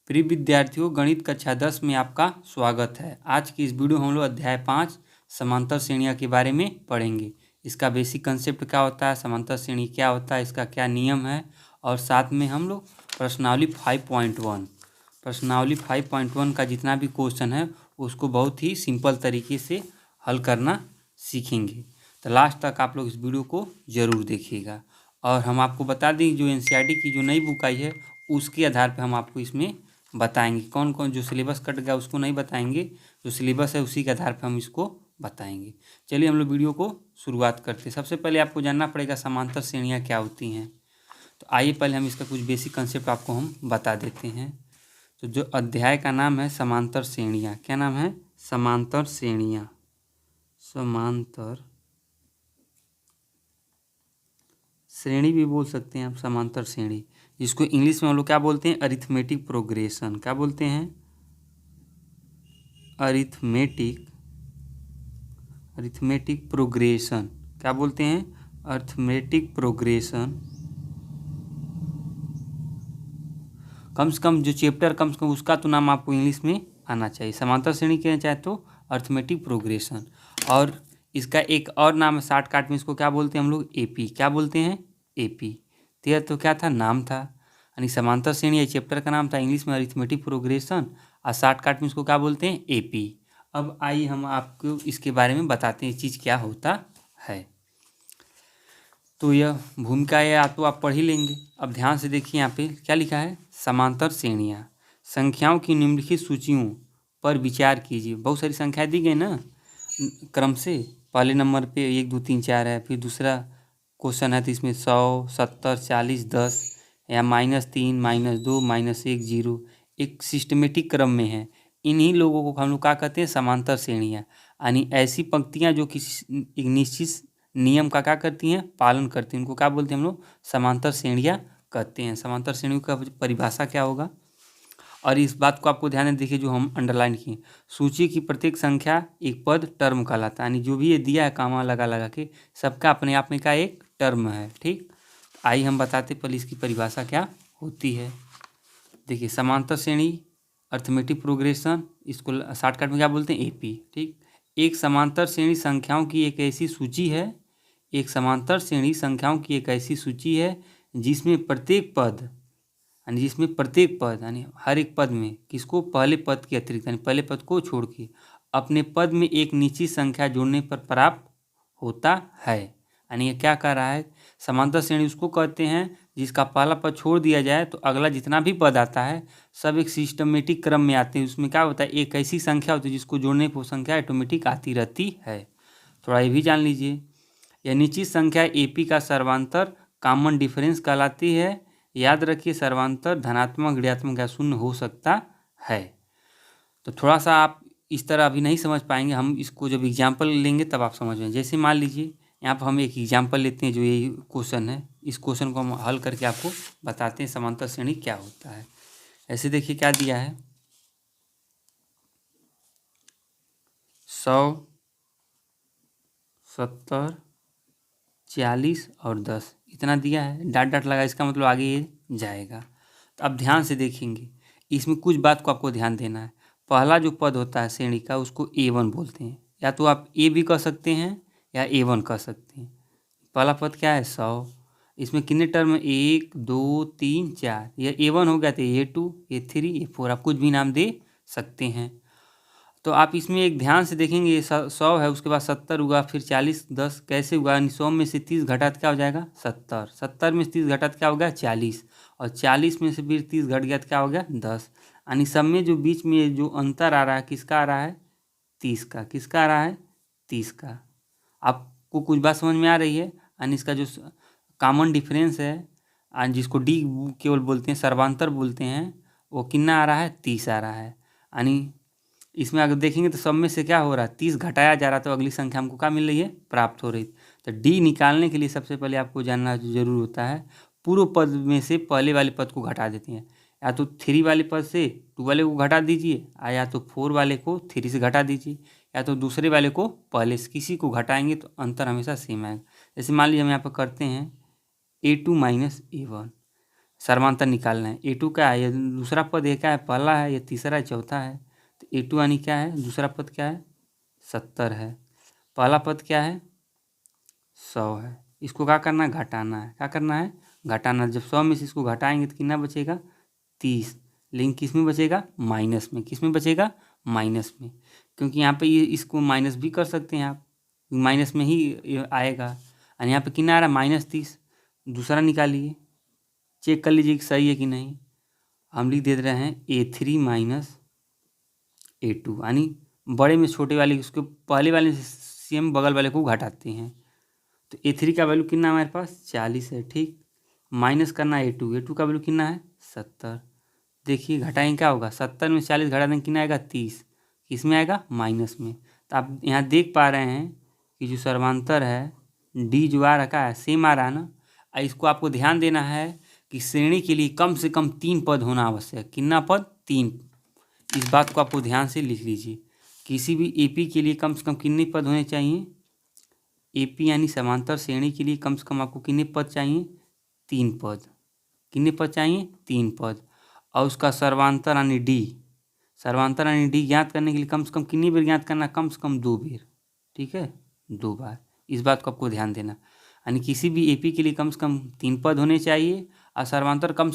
प्रिय विद्यार्थियों, गणित कक्षा 10 में आपका स्वागत है। आज की इस वीडियो हम लोग अध्याय 5 समांतर श्रेणियाँ के बारे में पढ़ेंगे। इसका बेसिक कंसेप्ट क्या होता है, समांतर श्रेणी क्या होता है, इसका क्या नियम है, और साथ में हम लोग प्रश्नावली 5.1 का जितना भी क्वेश्चन है उसको बहुत ही सिंपल तरीके से हल करना सीखेंगे। तो लास्ट तक आप लोग इस वीडियो को ज़रूर देखिएगा। और हम आपको बता दें जो एनसीईआरटी की जो नई बुक आई है उसके आधार पर हम आपको इसमें बताएंगे। कौन कौन जो सिलेबस कट गया उसको नहीं बताएंगे, जो सिलेबस है उसी के आधार पर हम इसको बताएंगे। चलिए हम लोग वीडियो को शुरुआत करते हैं। सबसे पहले आपको जानना पड़ेगा समांतर श्रेणियाँ क्या होती हैं। तो आइए पहले हम इसका कुछ बेसिक कंसेप्ट आपको हम बता देते हैं। तो जो अध्याय का नाम है समांतर श्रेणियाँ, क्या नाम है? समांतर श्रेणियाँ। समांतर श्रेणी भी बोल सकते हैं आप, समांतर श्रेणी, जिसको इंग्लिश में हम लोग क्या बोलते हैं? Arithmetic progression. क्या बोलते हैं? Arithmetic progression. क्या बोलते हैं? Arithmetic progression. कम से कम जो चैप्टर कम से कम उसका तो नाम आपको इंग्लिश में आना चाहिए। समांतर श्रेणी कहना चाहे तो अरिथमेटिक प्रोग्रेशन। और इसका एक और नाम है शॉर्टकट में, इसको क्या बोलते हैं हम लोग? एपी। क्या बोलते हैं? एपी। तेरा तो क्या था? नाम था। यानी समांतर श्रेणी चैप्टर का नाम था इंग्लिश में अरिथमेटिक प्रोग्रेशन, और शॉर्टकट में इसको क्या बोलते हैं? एपी। अब आइए हम आपको इसके बारे में बताते हैं चीज़ क्या होता है। तो यह भूमिका है, या तो आप पढ़ ही लेंगे। अब ध्यान से देखिए, यहाँ पे क्या लिखा है? समांतर श्रेणियाँ। संख्याओं की निम्नलिखित सूचियों पर विचार कीजिए। बहुत सारी संख्याएं दी गई ना क्रम से। पहले नंबर पे 1 2 3 4 है, फिर दूसरा क्वेश्चन है तो इसमें 100, 70, 40, 10 या -3, -2, -1, 0 एक सिस्टमेटिक क्रम में है। इन्हीं लोगों को हम लोग क्या कहते हैं? समांतर श्रेणियाँ। यानी ऐसी पंक्तियाँ जो किसी एक निश्चित नियम का क्या करती हैं? पालन करती हैं, उनको क्या बोलते हैं हम लोग? समांतर श्रेणियाँ कहते हैं। समांतर श्रेणियों का परिभाषा क्या होगा? और इस बात को आपको ध्यान में देखिए जो हम अंडरलाइन किए, सूची की प्रत्येक संख्या एक पद टर्म कहलाता है। यानी जो भी ये दिया है कामा लगा लगा के, सबका अपने आप में का एक टर्म है। ठीक, आइए हम बताते पहले इसकी परिभाषा क्या होती है। देखिए, समांतर श्रेणी अरिथमेटिक प्रोग्रेशन, इसको शॉर्टकट में क्या बोलते हैं? एपी। ठीक, एक समांतर श्रेणी संख्याओं की एक ऐसी सूची है, एक समांतर श्रेणी संख्याओं की एक ऐसी सूची है जिसमें प्रत्येक पद यानी हर एक पद में किसको? पहले पद के अतिरिक्त, यानी पहले पद को छोड़ के अपने पद में एक निश्चित संख्या जोड़ने पर प्राप्त होता है। यानी ये क्या कह रहा है? समांतर श्रेणी उसको कहते हैं जिसका पहला पद छोड़ दिया जाए तो अगला जितना भी पद आता है सब एक सिस्टमेटिक क्रम में आते हैं। उसमें क्या होता है? एक ऐसी संख्या होती है जिसको जोड़ने पर वो संख्या ऑटोमेटिक आती रहती है। थोड़ा ये भी जान लीजिए, यह निश्चित संख्या एपी का सर्वांतर कॉमन डिफरेंस कहलाती है। याद रखिए, सर्वांतर धनात्मक, ऋणात्मक या शून्य हो सकता है। तो थोड़ा सा आप इस तरह अभी नहीं समझ पाएंगे, हम इसको जब एग्जाम्पल लेंगे तब आप समझ में। जैसे मान लीजिए यहाँ पर हम एक एग्जाम्पल लेते हैं, जो ये क्वेश्चन है, इस क्वेश्चन को हम हल करके आपको बताते हैं समांतर श्रेणी क्या होता है। ऐसे देखिए क्या दिया है, 100, 70, 40 और 10 इतना दिया है, डाट डाट लगा, इसका मतलब आगे ये जाएगा। तो अब ध्यान से देखेंगे, इसमें कुछ बात को आपको ध्यान देना है। पहला जो पद होता है श्रेणी का उसको A1 बोलते हैं, या तो आप ए भी कह सकते हैं या A1 कह सकते हैं। पहला पद क्या है? 100। इसमें कितने टर्म है? 1 2 3 4। यह A1 हो गया, तो A2, A3, A4 आप कुछ भी नाम दे सकते हैं। तो आप इसमें एक ध्यान से देखेंगे, ये 100 है, उसके बाद 70 हुआ, फिर 40, 10 कैसे हुआ? यानी 100 में से 30 घटा तो क्या हो जाएगा? 70। 70 में से 30 घटा तो क्या हो गया? 40। और 40 में से फिर 30 घट गया तो क्या हो गया? 10। यानी सब में जो बीच में जो अंतर आ रहा है किसका आ रहा है? 30 का। किसका आ रहा है? 30 का। आपको कुछ बात समझ में आ रही है? यानी इसका जो कॉमन डिफरेंस है, जिसको डी केवल बोलते हैं, सर्वांतर बोलते हैं, वो कितना आ रहा है? 30 आ रहा है। यानी इसमें अगर देखेंगे तो सब में से क्या हो रहा है? 30 घटाया जा रहा है, तो अगली संख्या हमको क्या मिल रही है? प्राप्त हो रही। तो डी निकालने के लिए सबसे पहले आपको जानना जरूर होता है, पूर्व पद में से पहले वाले पद को घटा देते हैं। या तो 3 वाले पद से 2 वाले को घटा दीजिए, या तो 4 वाले को 3 से घटा दीजिए, या तो दूसरे वाले को पहले से। किसी को घटाएंगे तो अंतर हमेशा सेम आएगा। जैसे मान लीजिए हम यहाँ पर करते हैं A2 - A1, समांतर निकालना है। A2 क्या है, ये दूसरा पद ये क्या है, पहला है, ये तीसरा है, चौथा है। तो A2 यानी क्या है, दूसरा पद क्या है, 70 है। पहला पद क्या है, 100 है। इसको क्या करना है, घटाना है। क्या करना है, घटाना। जब 100 में से इसको घटाएंगे तो कितना बचेगा, 30। लेकिन किस में बचेगा, माइनस में। किस में बचेगा, माइनस में। क्योंकि यहाँ पे ये इसको माइनस भी कर सकते हैं आप, माइनस में ही ये आएगा। और यहाँ पे कितना आ रहा है, -30। दूसरा निकालिए, चेक कर लीजिए कि सही है कि नहीं। हम लिख दे रहे हैं A3 माइनस A2, यानी बड़े में छोटे वाले उसके पहले वाले से सेम बगल वाले को घटाते हैं। तो A3 का वैल्यू कितना हमारे पास, 40 है। ठीक, माइनस करना है A2 का वैल्यू कितना है, 70। देखिए घटाएंगे क्या होगा, 70 में 40 घटा देंगे कितना आएगा, 30। किसमें आएगा, माइनस में। तो आप यहाँ देख पा रहे हैं कि जो सर्वांतर है D जो आ रखा है सेम आ रहा है ना। इसको आपको ध्यान देना है कि श्रेणी के लिए कम से कम 3 पद होना आवश्यक। कितना पद, 3। इस बात को आपको ध्यान से लिख लीजिए। किसी भी AP के लिए कम से कम कितने पद होने चाहिए, AP यानी समांतर श्रेणी के लिए कम से कम आपको कितने पद चाहिए, 3 पद। कितने पद चाहिए, 3 पद। और उसका सर्वांतर यानी D, सर्वांतर यानी D ज्ञात करने के लिए कम से कम कितनी बार ज्ञात करना, कम से कम 2 बार। ठीक है, 2 बार। इस बात को आपको ध्यान देना। यानी किसी भी AP के लिए कम से कम 3 पद होने चाहिए और सर्वांतर कम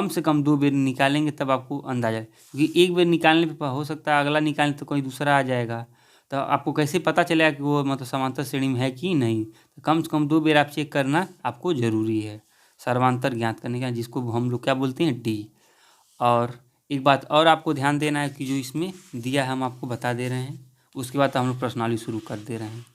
से कम 2 बार निकालेंगे तब आपको अंदाजा है। क्योंकि एक बार निकालने पे हो सकता है अगला निकालने तो कोई दूसरा आ जाएगा। तो आपको कैसे पता चलेगा कि वो मतलब समांतर श्रेणी में है कि नहीं। तो कम से कम 2 बार आप चेक करना आपको ज़रूरी है सर्वांतर ज्ञात करने का, जिसको हम लोग क्या बोलते हैं, D। और एक बात और आपको ध्यान देना है कि जो इसमें दिया है हम आपको बता दे रहे हैं, उसके बाद हम लोग प्रश्नावली शुरू कर दे रहे हैं।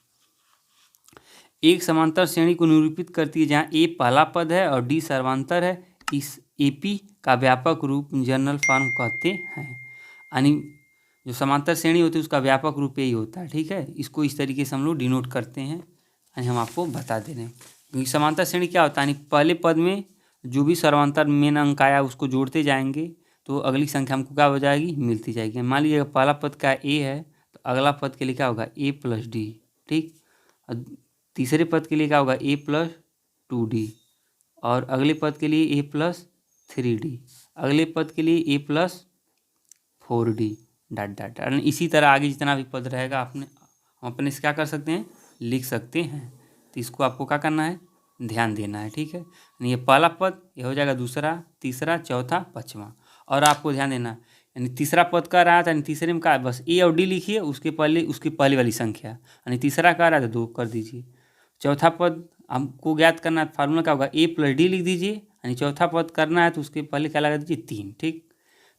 एक समांतर श्रेणी को निरूपित करती है जहाँ A पहला पद है और D सर्वांतर है। इस AP का व्यापक रूप जनरल फॉर्म कहते हैं। यानी जो समांतर श्रेणी होती है उसका व्यापक रूप यही होता है। ठीक है, इसको इस तरीके से हम लोग डिनोट करते हैं, यानी हम आपको बता दे रहे हैं। क्योंकि समांतर श्रेणी क्या होता है, यानी पहले पद में जो भी सर्वांतर मेन अंक आया उसको जोड़ते जाएंगे तो अगली संख्या हमको क्या हो जाएगी, मिलती जाएगी। मान लीजिए पहला पद का A है तो अगला पद के लिए क्या होगा, A + D। ठीक, और तीसरे पद के लिए क्या होगा, A + 2D। और अगले पद के लिए A + 3D। अगले पद के लिए A + 4D। Dot dot dot. इसी तरह आगे जितना भी पद रहेगा हम अपने से क्या कर सकते हैं, लिख सकते हैं। तो इसको आपको क्या करना है, ध्यान देना है। ठीक है, यानी ये पहला पद ये हो जाएगा दूसरा, तीसरा, चौथा, पाँचवा। और आपको ध्यान देना, यानी तीसरा पद का रहा था, यानी तीसरे में क्या, बस A और D लिखिए, उसके पहले वाली संख्या। यानी तीसरा का रहा था 2 कर दीजिए। चौथा पद हमको ज्ञात करना है, फार्मूला क्या होगा, A + D लिख दीजिए। यानी चौथा पद करना है तो उसके पहले क्या लगा दीजिए, 3। ठीक,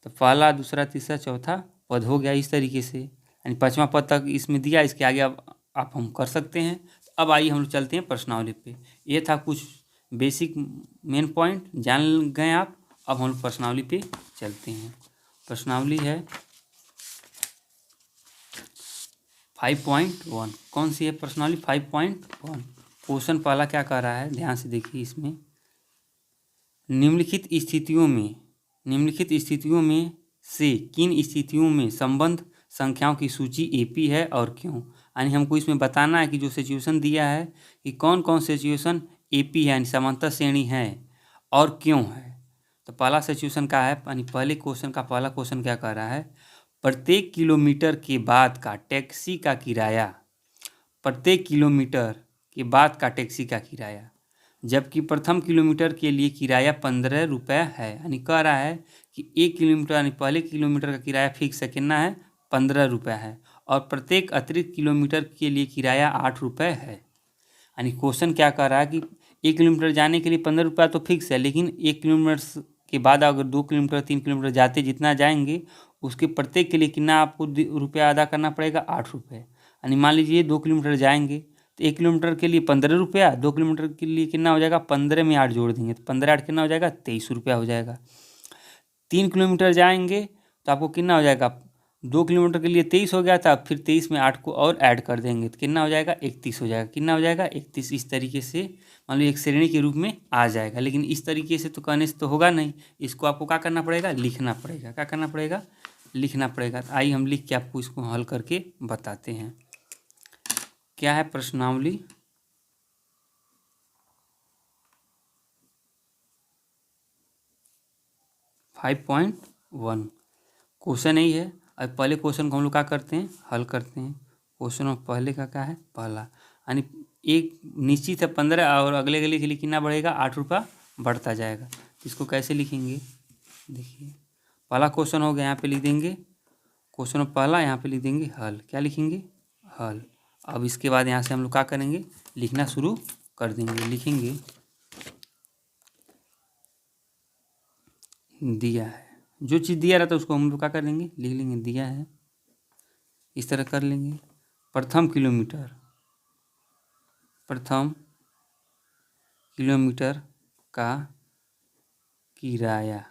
तो पहला, दूसरा, तीसरा, चौथा पद हो गया इस तरीके से। यानी 5वां पद तक इसमें दिया, इसके आगे अब आप हम कर सकते हैं। तो अब आइए हम लोग चलते हैं प्रश्नावली पे। ये था कुछ बेसिक मेन पॉइंट जान गए आप। अब हम लोग प्रश्नावली पे चलते हैं। प्रश्नावली है 5.1। कौन सी है प्रश्नावली, 5.1। क्वेश्चन पहला क्या कह रहा है, ध्यान से देखिए इसमें। निम्नलिखित स्थितियों में से किन स्थितियों में संबंध संख्याओं की सूची AP है और क्यों। यानी हमको इसमें बताना है कि जो सिचुएशन दिया है कि कौन कौन सिचुएशन AP है, यानी समांतर श्रेणी है और क्यों है। तो पहला सिचुएशन का है, यानी पहले क्वेश्चन का पहला क्वेश्चन क्या कह रहा है, प्रत्येक किलोमीटर के बाद का टैक्सी का किराया, प्रत्येक किलोमीटर के बाद का टैक्सी का किराया, जबकि प्रथम किलोमीटर के लिए किराया 15 रुपये है। यानी कह रहा है कि 1 किलोमीटर यानी पहले किलोमीटर का किराया फिक्स है, कितना है, 15 रुपये है। और प्रत्येक अतिरिक्त किलोमीटर के लिए किराया 8 रुपये है। यानी क्वेश्चन क्या कह रहा है कि 1 किलोमीटर जाने के लिए 15 रुपया तो फिक्स है, लेकिन 1 किलोमीटर के बाद अगर 2 किलोमीटर 3 किलोमीटर जाते जितना जाएंगे उसके प्रत्येक के लिए कितना आपको रुपया अदा करना पड़ेगा, 8 रुपये। यानी मान लीजिए 2 किलोमीटर जाएंगे तो 1 किलोमीटर के लिए 15 रुपया, 2 किलोमीटर के लिए कितना हो जाएगा, 15 में 8 जोड़ देंगे तो 15 8 कितना हो जाएगा, 23 रुपया हो जाएगा। 3 किलोमीटर जाएंगे तो आपको कितना हो जाएगा, 2 किलोमीटर के लिए 23 हो गया था, फिर 23 में 8 को और ऐड कर देंगे तो कितना हो जाएगा, 31 हो जाएगा। कितना हो जाएगा, 31। इस तरीके से मान लो एक श्रेणी के रूप में आ जाएगा। लेकिन इस तरीके से तो कहने से तो होगा नहीं, इसको आपको क्या करना पड़ेगा, लिखना पड़ेगा। क्या करना पड़ेगा, लिखना पड़ेगा। तो आइए हम लिख के आपको इसको हल करके बताते हैं। क्या है प्रश्नावली, 5.1 क्वेश्चन यही है। अब पहले क्वेश्चन को हम लोग क्या करते हैं, हल करते हैं। क्वेश्चन में पहले का क्या है, पहला, यानी एक निश्चित है 15 और अगले के लिए कितना बढ़ेगा, 8 रुपया बढ़ता जाएगा। इसको कैसे लिखेंगे, देखिए पहला क्वेश्चन हो गया, यहाँ पे लिख देंगे क्वेश्चन में पहला, यहाँ पे लिख देंगे हल। क्या लिखेंगे, हल। अब इसके बाद यहाँ से हम लोग क्या करेंगे, लिखना शुरू कर देंगे। लिखेंगे दिया है, जो चीज़ दिया रहता है उसको हम लोग क्या कर लेंगे, लिख लेंगे दिया है। इस तरह कर लेंगे। प्रथम किलोमीटर का किराया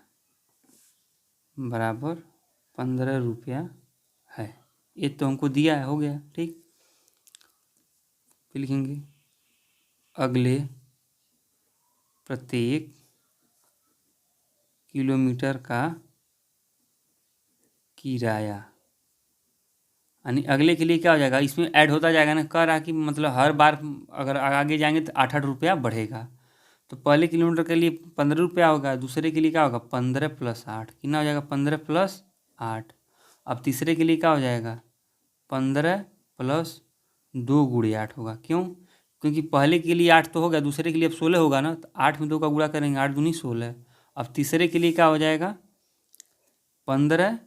बराबर 15 रुपया है। ये तो हमको दिया है, हो गया, ठीक। फिर लिखेंगे अगले प्रत्येक किलोमीटर का किराया, यानी अगले के लिए क्या हो जाएगा, इसमें ऐड होता जाएगा ना। कह रहा कि मतलब हर बार अगर आगे जाएंगे तो 8-8 रुपया बढ़ेगा। तो पहले किलोमीटर के लिए 15 रुपया होगा, दूसरे के लिए क्या होगा 15 + 8, कितना हो जाएगा 15 + 8। अब तीसरे के लिए क्या हो जाएगा 15 + 2 × 8 होगा। क्यों, क्योंकि पहले के लिए 8 तो हो गया, दूसरे के लिए अब 16 होगा ना, तो 8 में 2 का गुणा करेंगे, 8 दूनी 16। अब तीसरे के लिए क्या हो जाएगा 15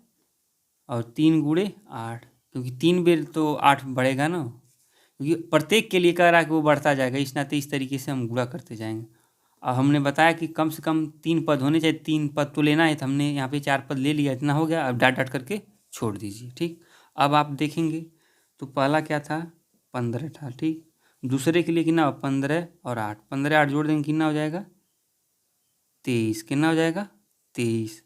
और 3 × 8, क्योंकि 3 बेर तो 8 बढ़ेगा ना, क्योंकि प्रत्येक के लिए कह रहा है कि वो बढ़ता जाएगा। इस नाते इस तरीके से हम गुणा करते जाएंगे। और हमने बताया कि कम से कम 3 पद होने चाहिए, 3 पद तो लेना है, तो हमने यहाँ पे 4 पद ले लिया, इतना हो गया। अब डाट डाट करके छोड़ दीजिए, ठीक। अब आप देखेंगे तो पहला क्या था 15 था, ठीक। दूसरे के लिए कितना हो 15 और 8, 15 8 जोड़ देंगे कितना हो जाएगा 23, कितना हो जाएगा 23।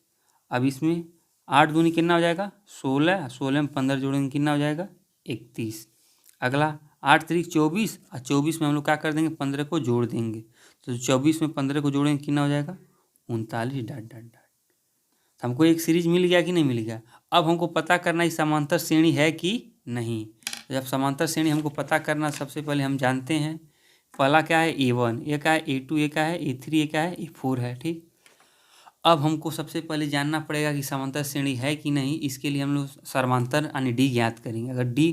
अब इसमें 8 दूनी कितना हो जाएगा 16, 16 में 15 जोड़ेंगे कितना हो जाएगा 31। अगला 8 3 24, और 24 में हम लोग क्या कर देंगे 15 को जोड़ देंगे, तो 24 में 15 को जोड़ेंगे कितना हो जाएगा 39। Dot dot dot. हमको एक सीरीज मिल गया कि नहीं मिल गया। अब हमको पता करना है समांतर श्रेणी है कि नहीं। जब समांतर श्रेणी हमको पता करना, सबसे पहले हम जानते हैं पहला क्या है A1, ये क्या है A2, ये क्या है A3, ये क्या है A4 है, ठीक। अब हमको सबसे पहले जानना पड़ेगा कि समांतर श्रेणी है कि नहीं। इसके लिए हम लोग समांतर यानी डी ज्ञात करेंगे। अगर डी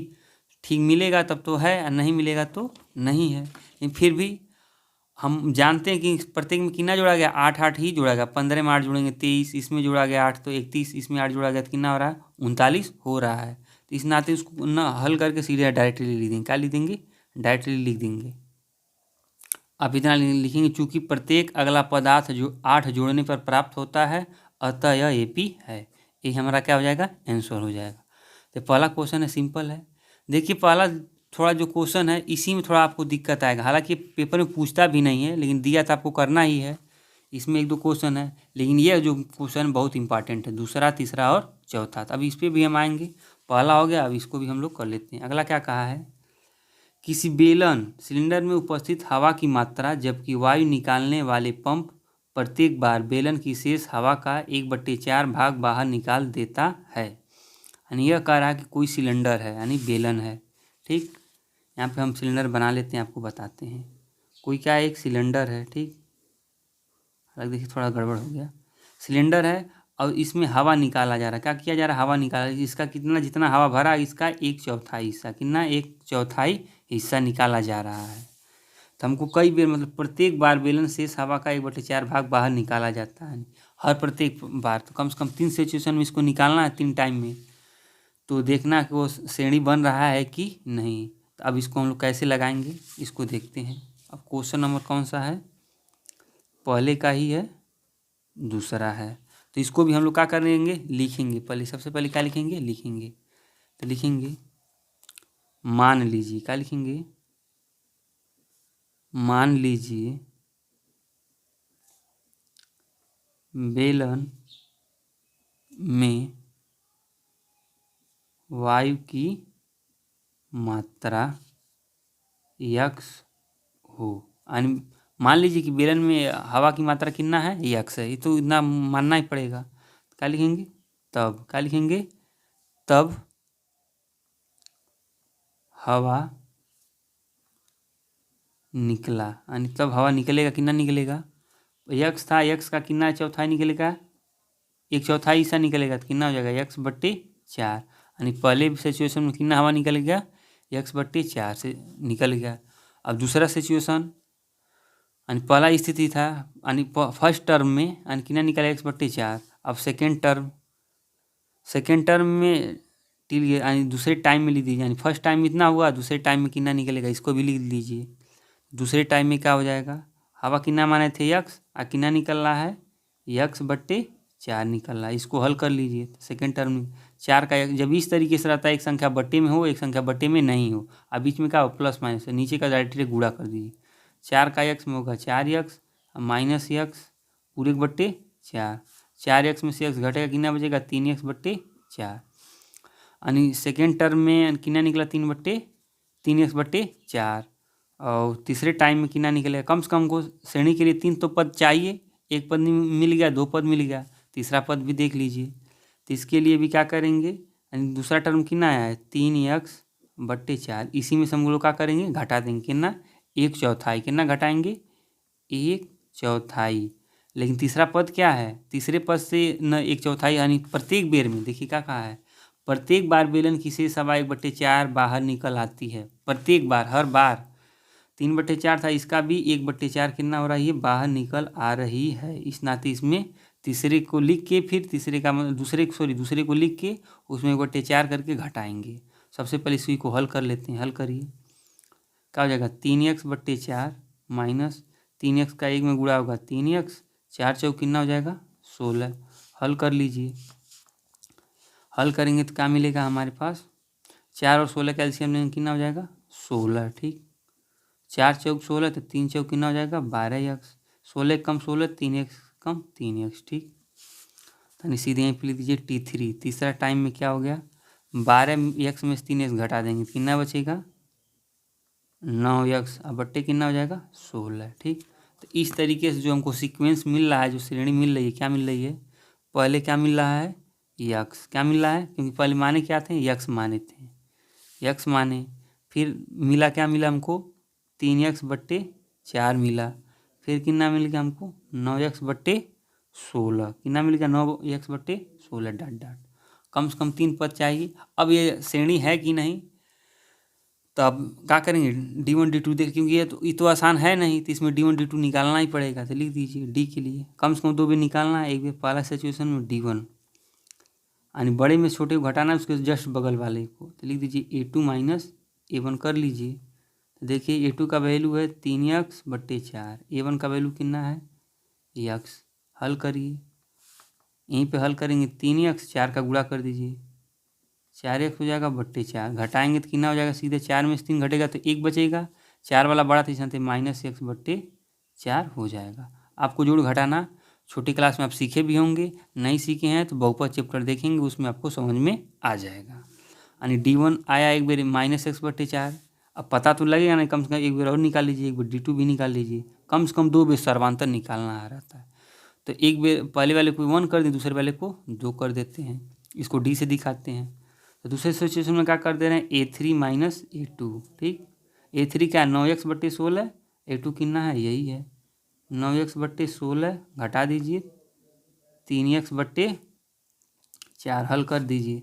ठीक मिलेगा तब तो है, और नहीं मिलेगा तो नहीं है। लेकिन फिर भी हम जानते हैं कि प्रत्येक में कितना जोड़ा गया 8 8 ही जोड़ा गया। 15 में 8 जोड़ेंगे 23, इसमें जोड़ा गया 8 तो 31, इसमें 8 जोड़ा गया तो कितना हो रहा है 39 हो रहा है। तो इस नाते उसको ना हल करके सीधे डायरेक्टली लिख देंगे। क्या लिख देंगे, डायरेक्टली लिख देंगे। आप इतना लिखेंगे चूंकि प्रत्येक अगला पदार्थ जो 8 जोड़ने पर प्राप्त होता है, अतः यह AP है। ये हमारा क्या हो जाएगा आंसर हो जाएगा। तो पहला क्वेश्चन है, सिंपल है। देखिए पहला थोड़ा जो क्वेश्चन है इसी में थोड़ा आपको दिक्कत आएगा। हालांकि पेपर में पूछता भी नहीं है, लेकिन दिया तो आपको करना ही है। इसमें 1 2 क्वेश्चन है, लेकिन ये जो क्वेश्चन बहुत इंपॉर्टेंट है, दूसरा तीसरा और चौथा। तो अब इस पर भी हम आएंगे। पहला हो गया, अब इसको भी हम लोग कर लेते हैं। अगला क्या कहा है, किसी बेलन सिलेंडर में उपस्थित हवा की मात्रा जबकि वायु निकालने वाले पंप प्रत्येक बार बेलन की शेष हवा का 1/4 भाग बाहर निकाल देता है। यानी यह कह रहा है कि कोई सिलेंडर है, यानी बेलन है, ठीक। यहाँ पे हम सिलेंडर बना लेते हैं, आपको बताते हैं। कोई क्या एक सिलेंडर है, ठीक। हालांकि देखिए थोड़ा गड़बड़ हो गया। सिलेंडर है और इसमें हवा निकाला जा रहा है। क्या किया जा रहा है, हवा निकाला। इसका कितना, जितना हवा भरा इसका 1/4 हिस्सा, कितना 1/4 हिस्सा निकाला जा रहा है। तो हमको कई बार मतलब प्रत्येक बार बेलन शेष हवा का 1/4 भाग बाहर निकाला जाता है। हर प्रत्येक बार तो कम से कम 3 सिचुएशन में इसको निकालना है, 3 टाइम में। तो देखना कि वो श्रेणी बन रहा है कि नहीं। तो अब इसको हम लोग कैसे लगाएंगे, इसको देखते हैं। अब क्वेश्चन नंबर कौन सा है, पहले का ही है, दूसरा है। तो इसको भी हम लोग क्या करेंगे, लिखेंगे। पहले सबसे पहले क्या लिखेंगे, लिखेंगे। तो लिखेंगे मान लीजिए, क्या लिखेंगे, मान लीजिए बेलन में वायु की मात्रा x हो। यानी मान लीजिए कि बेलन में हवा की मात्रा कितना है x है, ये तो इतना मानना ही पड़ेगा। क्या लिखेंगे, तब क्या लिखेंगे, तब हवा निकला। यानी तब हवा निकलेगा, कितना निकलेगा, x था, x का कितना चौथाई निकलेगा एक चौथाई हिस्सा निकलेगा तो कितना हो जाएगा x बट्टे 4। यानी पहले सिचुएशन में कितना हवा निकल गया, x बट्टे 4 से निकल गया। अब दूसरा सिचुएशन, यानी पहला स्थिति था यानी फर्स्ट टर्म में यानी कितना निकला x बट्टे 4। अब सेकेंड टर्म में टिल यानी दूसरे टाइम में लिख दीजिए, यानी फर्स्ट टाइम में इतना हुआ, दूसरे टाइम में कितना निकलेगा इसको भी लिख दीजिए। दूसरे टाइम में क्या हो जाएगा, हवा कितना माने थे x और कितना निकल रहा है x बट्टे 4 निकल रहा है। इसको हल कर लीजिए। सेकेंड टर्म में 4 का जब इस तरीके से रहता है एक संख्या बट्टे में हो एक संख्या बट्टे में नहीं हो, अब बीच में क्या हो प्लस माइनस, नीचे का डायरेक्टली गुणा कर दीजिए। 4 का x में होगा 4x माइनस x पूरे बट्टे 4। 4x में से x घटेगा कितना बचेगा 3x बट्टे 4। यानी सेकेंड टर्म में कितना निकला 3x बट्टे 4। और तीसरे टाइम में कितना निकलेगा, कम से कम को श्रेणी के लिए 3 तो पद चाहिए, एक पद मिल गया, 2 पद मिल गया, तीसरा पद भी देख लीजिए। तो इसके लिए भी क्या करेंगे, यानी दूसरा टर्म कितना आया है 3x बट्टे 4, इसी में से हम लोग क्या करेंगे घटा देंगे कितना 1/4। कितना घटाएंगे 1/4। लेकिन तीसरा पद क्या है, तीसरे पद से न 1/4 यानी प्रत्येक बेर में देखिए क्या कहा है, प्रत्येक बार बेलन की शेष हवा 1/4 बाहर निकल आती है। प्रत्येक बार, हर बार 3/4 था, इसका भी 1/4 कितना हो रहा है ये बाहर निकल आ रही है। इस नाते इसमें तीसरे को लिख के फिर दूसरे को लिख के उसमें 1/4 करके घटाएंगे। सबसे पहले इसी को हल कर लेते हैं। हल करिए, क्या हो जाएगा 3x बट्टे 4 माइनस 3x का 1 में गुणा होगा 3x, 4 चौक कितना हो जाएगा 16। हल कर लीजिए। हल करेंगे तो क्या मिलेगा हमारे पास, 4 और 16 का एलसीएम लेंगे कितना हो जाएगा 16। ठीक, 4 चौक 16 तो 3 चौक कितना हो जाएगा 12x, 16 कम 16 3x कम 3x। ठीक, तो सीधे यहीं पे लिख दीजिए T3। तीसरा टाइम में क्या हो गया 12x में से 3x घटा देंगे कितना बचेगा 9x, अब बट्टे कितना हो जाएगा 16। ठीक, तो इस तरीके से जो हमको सीक्वेंस मिल रहा है, जो श्रेणी मिल रही है, क्या मिल रही है, पहले क्या मिल रहा है x, क्या मिल रहा है क्योंकि पहले माने क्या थे x माने थे, x माने, फिर मिला क्या मिला हमको 3x बट्टे 4 मिला, फिर कितना मिल गया हमको 9x बट्टे 16, कितना मिल गया 9x बट्टे 16 डॉट डॉट। कम से कम 3 पद चाहिए। अब ये श्रेणी है कि नहीं, तो अब क्या करेंगे D1 D2 देख, क्योंकि ये तो आसान है नहीं, तो इसमें D1 D2 निकालना ही पड़ेगा। तो लिख दीजिए D के लिए कम से कम 2 भी निकालना है। एक भी पहला सिचुएशन में D1 यानी बड़े में छोटे को घटाना है उसके जस्ट बगल वाले को, तो लिख दीजिए A2 माइनस A1 कर लीजिए। तो देखिए A2 का वैल्यू है 3x बट्टे 4, A1 का वैल्यू कितना है x। हल करिए, यहीं पे हल करेंगे 3x 4 का गुणा कर दीजिए, 4x हो जाएगा बट्टे 4, घटाएंगे तो कितना हो जाएगा सीधे 4 में से 3 घटेगा तो 1 बचेगा, 4 वाला बड़ा था इसलिए माइनस x बट्टे 4 हो जाएगा। आपको जोड़ घटाना छोटी क्लास में आप सीखे भी होंगे, नहीं सीखे हैं तो बहुपद चैप्टर देखेंगे, उसमें आपको समझ में आ जाएगा। यानी D1 आया एक बार -x बट्टे 4। अब पता तो लगेगा नहीं, कम से कम एक बार और निकाल लीजिए, एक बार D2 भी निकाल लीजिए, कम से कम 2 बार सर्वांतर निकालना आ रहता है। तो एक बार पहले वाले को 1 कर दें, दूसरे वाले को 2 कर देते हैं, इसको D से दिखाते हैं। तो दूसरे सिचुएशन में क्या कर दे रहे हैं A3 माइनस A2। ठीक, A3 क्या 9x बट्टे 16, A2 कितना है यही है 9x बट्टे 16, घटा दीजिए 3x बट्टे 4। हल कर दीजिए,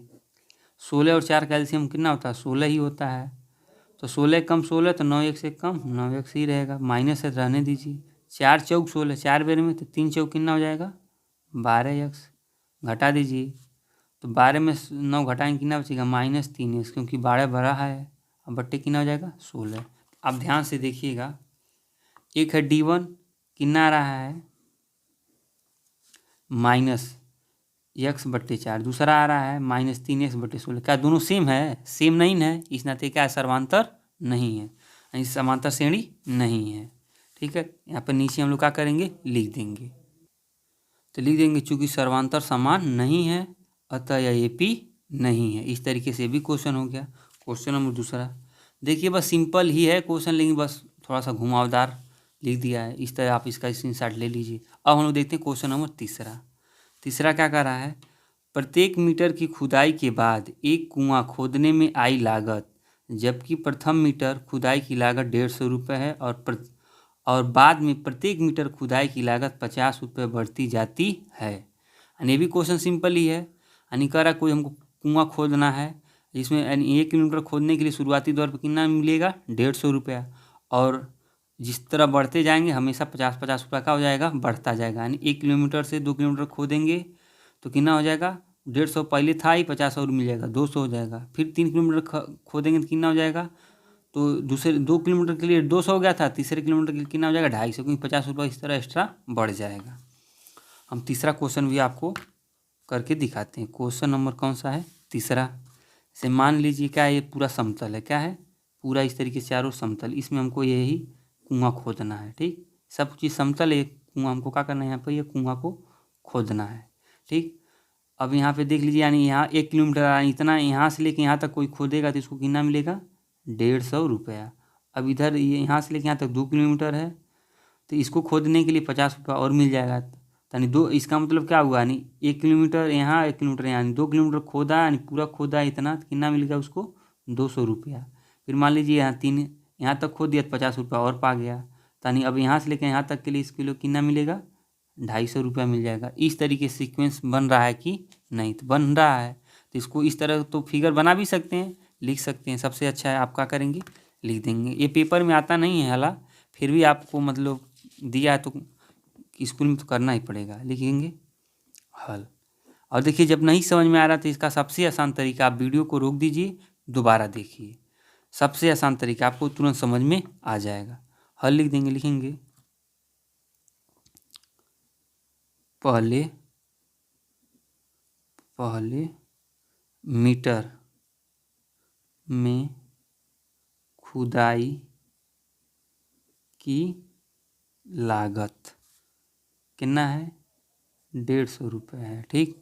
16 और 4 का एलसीएम कितना होता है 16 ही होता है, तो 16 कम 16 तो 9x से कम 9x ही रहेगा, माइनस है रहने दीजिए। 4 चौक 16, 4 बेर में तो 3 चौक कितना हो जाएगा 12x, घटा दीजिए तो 12 में 9 घटाएंगे कितना बचेगा -3x, क्योंकि 12 बड़ा है, अब बट्टे कितना हो जाएगा 16। अब ध्यान से देखिएगा, एक है D1 कितना आ रहा है -x बट्टे 4, दूसरा आ रहा है -3x बट्टे 16। क्या दोनों सेम है, सेम नहीं है, इस नाते क्या है सर्वांतर नहीं है, यानी समांतर श्रेणी नहीं है। ठीक है, यहाँ पर नीचे हम लोग क्या करेंगे लिख देंगे, तो लिख देंगे चूंकि सर्वांतर समान नहीं है अतः यह AP नहीं है। इस तरीके से भी क्वेश्चन हो गया। क्वेश्चन नंबर दूसरा देखिए, बस सिंपल ही है क्वेश्चन, लेकिन बस थोड़ा सा घुमावदार लिख दिया है, इस तरह आप इसका स्क्रीनशॉट ले लीजिए। अब हम लोग देखते हैं क्वेश्चन नंबर तीसरा क्या कर रहा है, प्रत्येक मीटर की खुदाई के बाद एक कुआं खोदने में आई लागत, जबकि प्रथम मीटर खुदाई की लागत 150 रुपये है और बाद में प्रत्येक मीटर खुदाई की लागत 50 रुपये बढ़ती जाती है। यानी ये भी क्वेश्चन सिंपल ही है। यानी कह रहा कोई हमको कुआं खोदना है, जिसमें यानी 1 किलोमीटर खोदने के लिए शुरुआती दौर पर कितना मिलेगा, 150 रुपया, और जिस तरह बढ़ते जाएंगे हमेशा 50-50 रुपया का हो जाएगा, बढ़ता जाएगा। यानी 1 किलोमीटर से 2 किलोमीटर खोदेंगे तो कितना हो जाएगा, 150 पहले था ही, 50 और मिल जाएगा, 200 हो जाएगा। फिर 3 किलोमीटर खोदेंगे तो कितना हो जाएगा, तो दूसरे 2 किलोमीटर के लिए 200 हो गया था, तीसरे किलोमीटर के लिए कितना हो जाएगा, 250, क्योंकि 50 रुपये इस तरह एक्स्ट्रा बढ़ जाएगा। हम तीसरा क्वेश्चन भी आपको करके दिखाते हैं। क्वेश्चन नंबर कौन सा है, तीसरा। से मान लीजिए क्या है, ये पूरा समतल है, क्या है, पूरा इस तरीके से चारों समतल, इसमें हमको यही कुआं खोदना है। ठीक, सब चीज़ समतल है, कुआं हमको क्या करना है, यहाँ पर ये कुआं को खोदना है। ठीक, अब यहाँ पे देख लीजिए, यानी यहाँ 1 किलोमीटर इतना, यहाँ से लेके यहाँ तक कोई खोदेगा तो इसको कितना मिलेगा, 150 रुपया। अब इधर ये यहाँ से लेके यहाँ तक 2 किलोमीटर है, तो इसको खोदने के लिए 50 रुपया और मिल जाएगा। यानी दो, इसका मतलब क्या हुआ, यानी 1 किलोमीटर यहाँ, 1 किलोमीटर यहाँ, यानी 2 किलोमीटर खोदा, यानी पूरा खोदा इतना, तो कितना मिलेगा उसको, 200 रुपया। फिर मान लीजिए यहाँ 3 यहाँ तक खोद दिया तो 50 रुपया और पा गया, यानी अब यहाँ से लेकर यहाँ तक के लिए इस किलो कितना मिलेगा, 250 रुपया मिल जाएगा। इस तरीके से सीक्वेंस बन रहा है कि नहीं, तो बन रहा है। तो इसको इस तरह तो फिगर बना भी सकते हैं, लिख सकते हैं। सबसे अच्छा है आप क्या करेंगे, लिख देंगे। ये पेपर में आता नहीं है हाला, फिर भी आपको मतलब दिया है तो स्कूल में तो करना ही पड़ेगा, लिखेंगे हल। और देखिए जब नहीं समझ में आ रहा तो इसका सबसे आसान तरीका, आप वीडियो को रोक दीजिए, दोबारा देखिए, सबसे आसान तरीका आपको तुरंत समझ में आ जाएगा। हल लिख देंगे, लिखेंगे पहले मीटर में खुदाई की लागत कितना है, 150 रुपये है। ठीक,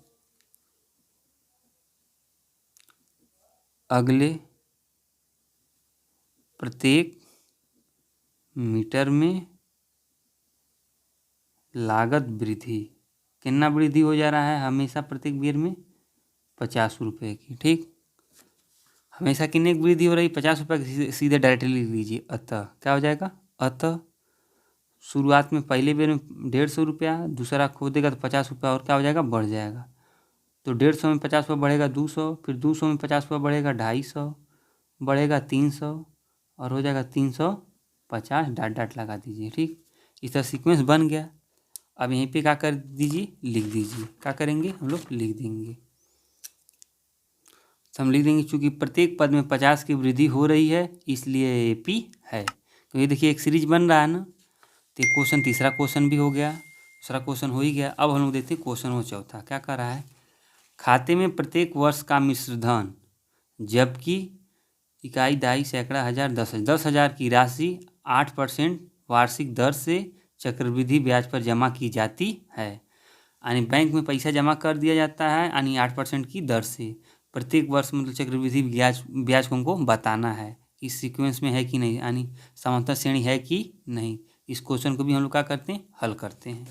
अगले प्रत्येक मीटर में लागत वृद्धि, कितना वृद्धि हो जा रहा है, हमेशा प्रत्येक बेर में 50 रुपये की। ठीक, हमेशा कितने की वृद्धि हो रही, 50 रुपये की, सीधे डायरेक्टली लिख लीजिए। अतः क्या हो जाएगा, अतः शुरुआत में पहले बेर में 150 रुपया, दूसरा खोदेगा तो 50 रुपया और क्या हो जाएगा, बढ़ जाएगा। तो 150 में 50 रुपया बढ़ेगा 200, फिर 200 में 50 रुपया बढ़ेगा 250, बढ़ेगा 300 और हो जाएगा 350, डाट डाट लगा दीजिए। ठीक, इस तरह सीक्वेंस बन गया। अब यहीं पे क्या कर दीजिए, लिख दीजिए। क्या करेंगे हम लोग, लिख देंगे। तो हम लिख देंगे चूँकि प्रत्येक पद में 50 की वृद्धि हो रही है, इसलिए AP है। तो ये देखिए एक सीरीज बन रहा है ना। तो क्वेश्चन, तीसरा क्वेश्चन भी हो गया, दूसरा क्वेश्चन हो ही गया। अब हम लोग देखते हैं क्वेश्चन हो चौथा, क्या कर रहा है, खाते में प्रत्येक वर्ष का मिश्र धन जबकि इकाई, दहाई, सैकड़ा, हजार, 10,000 की राशि 8% वार्षिक दर से चक्रवृद्धि ब्याज पर जमा की जाती है। यानी बैंक में पैसा जमा कर दिया जाता है, यानी 8% की दर से प्रत्येक वर्ष, मतलब चक्रवृद्धि ब्याज को हमको बताना है इस सीक्वेंस में है कि नहीं, यानी समांतर श्रेणी है कि नहीं। इस क्वेश्चन को भी हम लोग क्या करते हैं, हल करते हैं।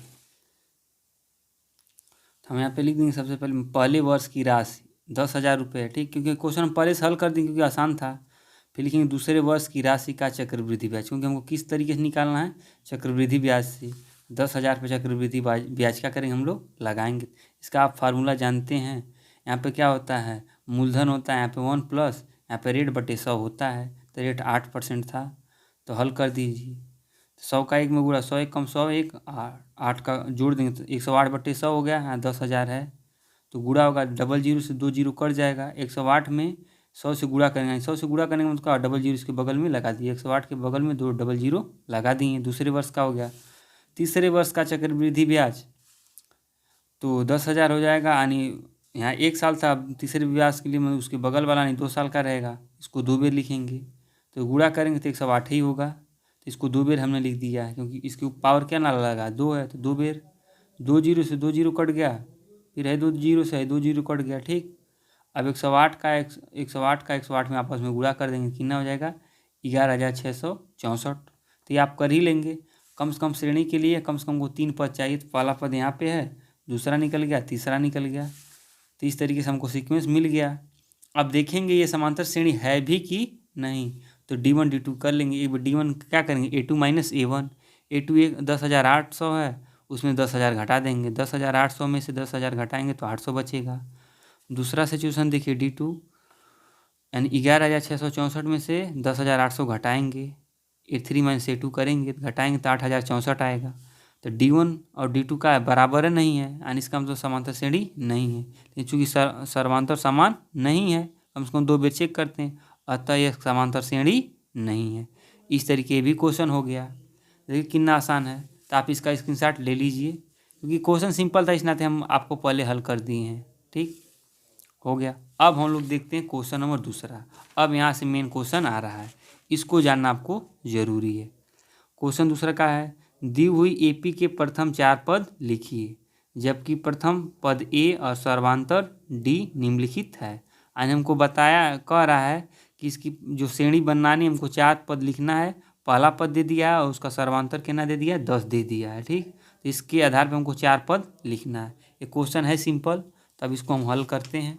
तो हम यहाँ पे लिख देंगे सबसे पहले वर्ष की राशि 10,000 रुपये। ठीक, क्योंकि क्वेश्चन हम पहले से हल कर देंगे क्योंकि आसान था। फिर लिखेंगे दूसरे वर्ष की राशि का चक्रवृद्धि ब्याज, क्योंकि हमको किस तरीके से निकालना है, चक्रवृद्धि ब्याज से। 10,000 पे चक्रवृद्धि ब्याज क्या करेंगे हम लोग, लगाएंगे। इसका आप फार्मूला जानते हैं, यहाँ पे क्या होता है, मूलधन होता है, यहाँ पे 1 प्लस यहाँ पे रेट बटे 100 होता है। तो रेट 8% था, तो हल कर दीजिए। 100 का 1 में गुणा, 100 1 कम 100 1, 8 का जोड़ देंगे तो 108 बटे 100 हो गया। यहाँ 10,000 है तो गुणा होगा, 00 से 2 जीरो कट जाएगा। 108 में 100 से गुणा करेंगे, 100 से गुणा करने में उसका 00 इसके बगल में लगा दिए, 108 के बगल में 2 00 लगा दिए। दूसरे वर्ष का हो गया। तीसरे वर्ष का चक्रवृद्धि ब्याज तो 10,000 हो जाएगा, यानी यहाँ 1 साल था, तीसरे ब्याज के लिए मतलब उसके बगल वाला नहीं 2 साल का रहेगा, इसको 2 बेर लिखेंगे। तो गुणा करेंगे तो 108 ही होगा, तो इसको 2 बेर हमने लिख दिया है क्योंकि इसके पावर क्या ना लगा, 2 है तो 2 बेर। 2 जीरो से 2 जीरो कट गया, फिर है 2 जीरो से है 2 जीरो कट गया। ठीक, अब 108 का 108 में आपस में गुणा कर देंगे, कितना हो जाएगा, 11,664। तो ये आप कर ही लेंगे। कम से कम श्रेणी के लिए कम से कम को 3 पद चाहिए, तो पहला पद यहाँ पे है, दूसरा निकल गया, तीसरा निकल गया। तो इस तरीके से हमको सीक्वेंस मिल गया। अब देखेंगे ये समांतर श्रेणी है भी कि नहीं, तो D1 D2 कर लेंगे। D1 क्या करेंगे, A2 माइनस A1, A2 10,800 है उसमें 10,000 घटा देंगे, 10,800 में से 10,000 घटाएंगे तो 800 बचेगा। दूसरा सिचुएशन देखिए D2, यानी 11,664 में से 10,800 घटाएंगे, A3 माइनस A2 करेंगे, घटाएंगे तो 8,064 आएगा। तो D1 और D2 का बराबर नहीं है, यानी इसका मतलब समांतर श्रेणी नहीं है। लेकिन चूंकि सर्वांतर समान नहीं है, कम से कम 2 बार चेक करते हैं, अतः यह समांतर श्रेणी नहीं है। इस तरीके भी क्वेश्चन हो गया। देखिए कितना आसान है, तो आप इसका स्क्रीनशॉट ले लीजिए, क्योंकि क्वेश्चन सिंपल था, इस नाते हम आपको पहले हल कर दिए हैं। ठीक हो गया। अब हम लोग देखते हैं क्वेश्चन नंबर दूसरा। अब यहाँ से मेन क्वेश्चन आ रहा है, इसको जानना आपको जरूरी है। क्वेश्चन दूसरा का है, दी हुई एपी के प्रथम 4 पद लिखिए, जबकि प्रथम पद ए और सर्वांतर डी निम्नलिखित है। आज हमको कह रहा है कि इसकी जो श्रेणी बनानी, हमको 4 पद लिखना है। पहला पद दे दिया है और उसका सर्वांतर कितना दे दिया है, 10 दे दिया है। ठीक, तो इसके आधार पर हमको 4 पद लिखना है। ये क्वेश्चन है सिंपल, तब इसको हम हल करते हैं।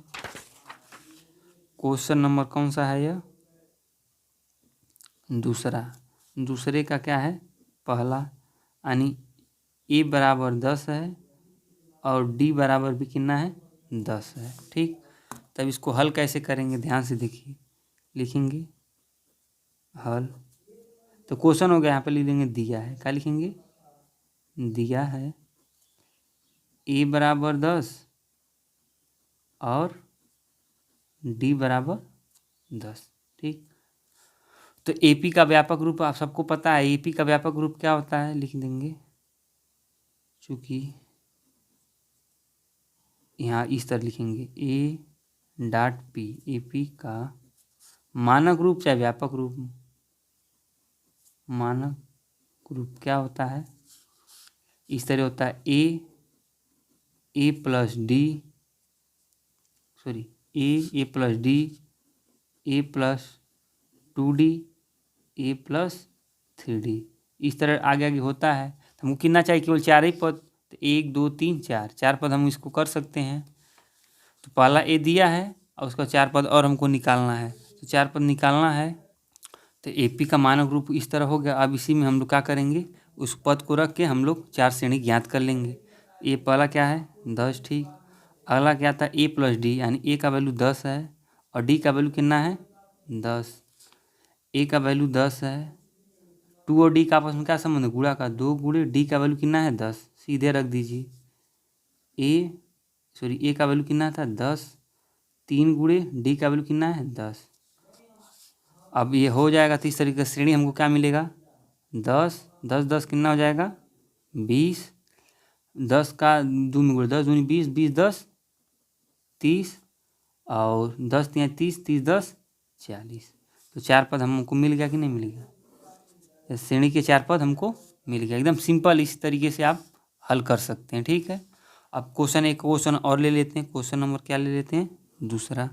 क्वेश्चन नंबर कौन सा है यह, दूसरे का क्या है, पहला, यानी ए बराबर 10 है और डी बराबर भी कितना है, 10 है। ठीक, तब इसको हल कैसे करेंगे, ध्यान से देखिए। लिखेंगे हल, तो क्वेश्चन हो गया, यहाँ पे लिख देंगे दिया है। क्या लिखेंगे, दिया है ए बराबर 10 और डी बराबर 10। ठीक, तो एपी का व्यापक रूप आप सबको पता है। एपी का व्यापक रूप क्या होता है, लिख देंगे, चूँकि यहाँ इस तरह लिखेंगे ए डॉट पी, एपी का मानक रूप चाहे व्यापक रूप, मानक रूप क्या होता है, इस तरह होता है ए प्लस डी, ए प्लस डी, ए प्लस 2D, ए प्लस 3D, इस तरह आगे आगे होता है। तो हमको कितना चाहिए, केवल 4 ही पद, तो 1 2 3 4 पद हम इसको कर सकते हैं। तो पहला ए दिया है और उसका 4 पद और हमको निकालना है, तो 4 पद निकालना है। तो एपी का मानक रूप इस तरह हो गया। अब इसी में हम लोग क्या करेंगे, उस पद को रख के हम लोग 4 श्रेणी ज्ञात कर लेंगे। ए पहला क्या है, 10। ठीक, अगला क्या था, ए प्लस डी, यानी ए का वैल्यू 10 है और डी का वैल्यू कितना है, 10। ए का वैल्यू 10 है, 2 और डी का आपस में क्या संबंध है, गुणा का, 2 गुणे डी का वैल्यू कितना है, 10, सीधे रख दीजिए। ए का वैल्यू कितना था, 10, 3 गुणे डी का वैल्यू कितना है, 10। अब ये हो जाएगा, तो इस तरीके से श्रेणी हमको क्या मिलेगा, 10 10 10 कितना हो जाएगा, 20, 10 का 2 में गुणे 10 दूनी 20, 20 10 30 और 10 3 30, 30 10 40। तो 4 पद हमको मिल गया कि नहीं मिल गया, श्रेणी के 4 पद हमको मिल गया। एकदम सिंपल, इस तरीके से आप हल कर सकते हैं। ठीक है, अब एक क्वेश्चन और ले लेते हैं। क्वेश्चन नंबर क्या ले लेते हैं, दूसरा।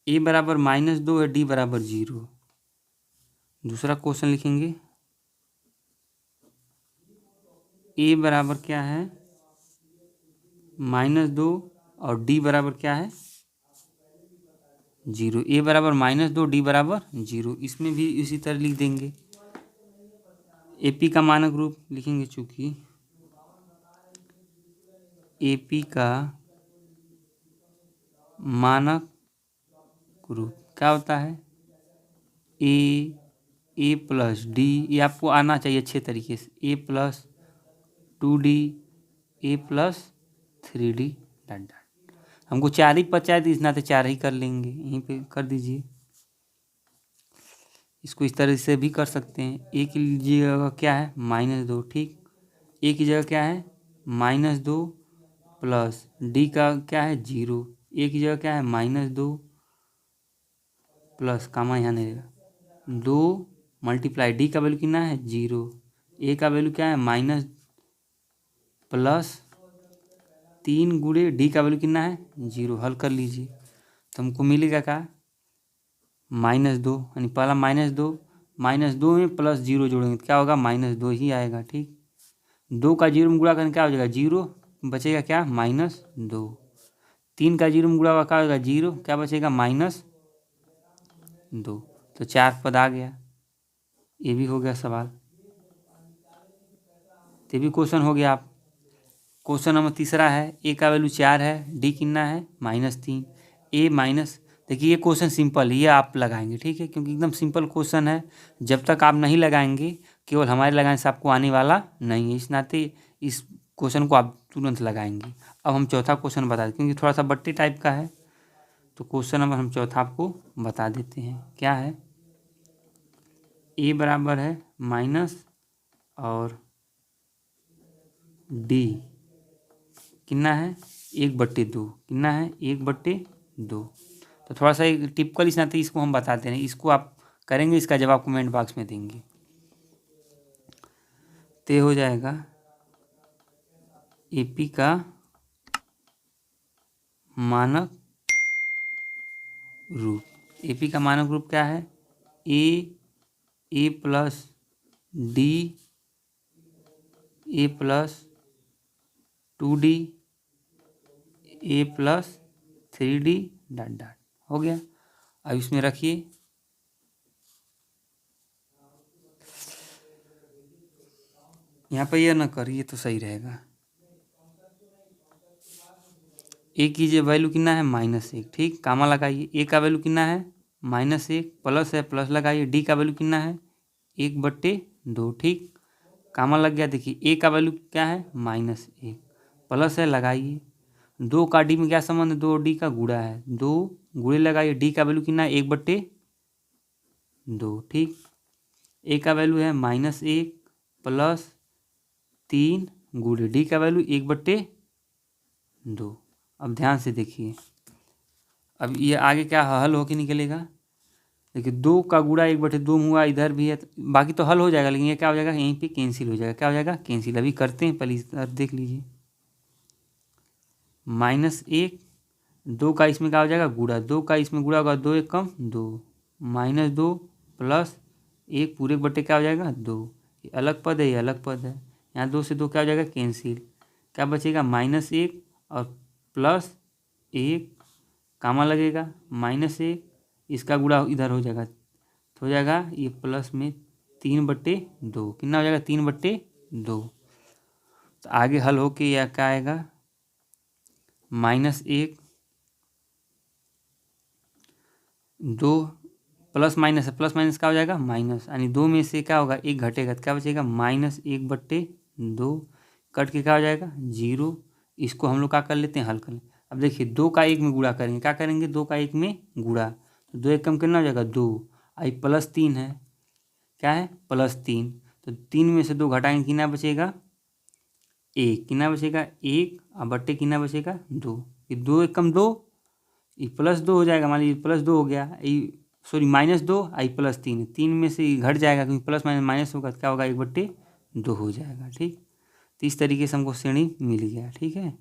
ए बराबर -2 है, डी बराबर 0। दूसरा क्वेश्चन लिखेंगे, ए बराबर क्या है, -2 और डी बराबर क्या है, 0। ए बराबर -2, डी बराबर 0। इसमें भी इसी तरह लिख देंगे। एपी का मानक रूप लिखेंगे, चूँकि एपी का मानक रूप क्या होता है, ए प्लस डी, ये आपको आना चाहिए अच्छे तरीके से, ए प्लस 2D, ए प्लस 3D डॉट डॉट। हमको 4 ही पचाए, तो इस नाते 4 ही कर लेंगे, यहीं पे कर दीजिए। इसको इस तरह से भी कर सकते हैं। ए की जगह क्या है, -2। ठीक, ए की जगह क्या है, -2 प्लस डी का क्या है, 0। ए की जगह क्या है, -2 प्लस कामा यहाँ नहीं रहेगा, 2 मल्टीप्लाई डी का वैल्यू कितना है, 0। ए का वैल्यू क्या है, माइनस प्लस 3 गुणे डी का वैल्यू कितना है, 0। हल कर लीजिए, तो हमको मिलेगा क्या, -2, यानी पहला -2 में प्लस 0 जोड़ेंगे तो क्या होगा, -2 ही आएगा। ठीक, 2 का 0 में गुणा करने क्या हो जाएगा, 0, बचेगा क्या, -2। 3 का 0 में गुणा हुआ क्या होगा, 0, क्या बचेगा, -2। तो 4 पद आ गया। ये भी हो गया सवाल। तो भी क्वेश्चन हो गया। आप क्वेश्चन नंबर तीसरा है, ए का वैल्यू 4 है, डी कितना है -3। ए माइनस, देखिए ये क्वेश्चन सिंपल, ये आप लगाएंगे, ठीक है, क्योंकि एकदम सिंपल क्वेश्चन है। जब तक आप नहीं लगाएंगे, केवल हमारे लगाने से आपको आने वाला नहीं है, इस नाते इस क्वेश्चन को आप तुरंत लगाएंगे। अब हम चौथा क्वेश्चन बता दें, क्योंकि थोड़ा सा बट्टी टाइप का है, तो क्वेश्चन नंबर हम चौथा आपको बता देते हैं। क्या है, ए बराबर है माइनस और डी कितना है 1/2, कितना है 1/2। तो थोड़ा सा एक टिपिकल इस नाते इसको हम बताते हैं, इसको आप करेंगे, इसका जवाब कमेंट बॉक्स में देंगे। तो हो जाएगा एपी का मानक रूप। एपी का मानक रूप क्या है, ए प्लस डी, ए प्लस 2D, ए प्लस 3D डॉट डॉट। हो गया। अब इसमें रखिए, यहाँ पर यह ना करिए तो सही रहेगा। ए की जो वैल्यू कितना है -1, ठीक, कामा लगाइए। ए का वैल्यू कितना है -1, प्लस है प्लस लगाइए। डी का वैल्यू कितना है 1/2, ठीक, कामा लग गया। देखिए ए का वैल्यू क्या है -1, प्लस है लगाइए। 2 का डी में क्या संबंध है, 2 डी का गुणा है, 2 गुणे लगाइए। डी का वैल्यू कितना है 1/2, ठीक। ए का वैल्यू है -1 प्लस 3 गुणे डी का वैल्यू 1/2। अब ध्यान से देखिए, अब ये आगे क्या हल होके निकलेगा। देखिए 2 का गुणा 1/2 हुआ, इधर भी है, बाकी तो हल हो जाएगा, लेकिन ये क्या हो जाएगा, यहीं पे कैंसिल हो जाएगा। क्या हो जाएगा, कैंसिल। अभी करते हैं, पहले इधर देख लीजिए। -1, 2 का इसमें क्या हो जाएगा गुणा, 2 का इसमें गुणा होगा, 2 1 कम 2, -2 प्लस 1 पूरे बटे क्या हो जाएगा 2। ये अलग पद है, ये अलग पद है, यहाँ 2 से 2 क्या हो जाएगा कैंसिल। क्या बचेगा -1 और प्लस 1, कामा लगेगा -1, इसका गुणा इधर हो जाएगा, तो हो जाएगा ये प्लस में 3/2, कितना हो जाएगा 3/2। तो आगे हल हो के यह क्या आएगा -1, 2 प्लस माइनस है, प्लस माइनस क्या हो जाएगा माइनस, यानी 2 में से क्या होगा 1 घटेगा, तो क्या बचेगा -1/2, कट के क्या हो जाएगा 0। इसको हम लोग क्या कर लेते हैं, हल कर लें। अब देखिए 2 का 1 में गुणा करेंगे, क्या करेंगे 2 का 1 में गुणा, तो 2 1 कम कितना हो जाएगा 2, आई +3 है, क्या है +3, तो 3 में से 2 घटाएंगे, कितना बचेगा 1, कितना बचेगा 1 और बट्टे कितना बचेगा 2, ये 2 1 कम 2, ये +2 हो जाएगा, मान लीजिए +2 हो गया, ये सॉरी -2 आई +3, 3 में से घट जाएगा, क्योंकि प्लस माइनस माइनस होगा, तो क्या होगा 1/2 हो जाएगा, ठीक। तो इस तरीके से हमको श्रेणी मिल गया, ठीक है,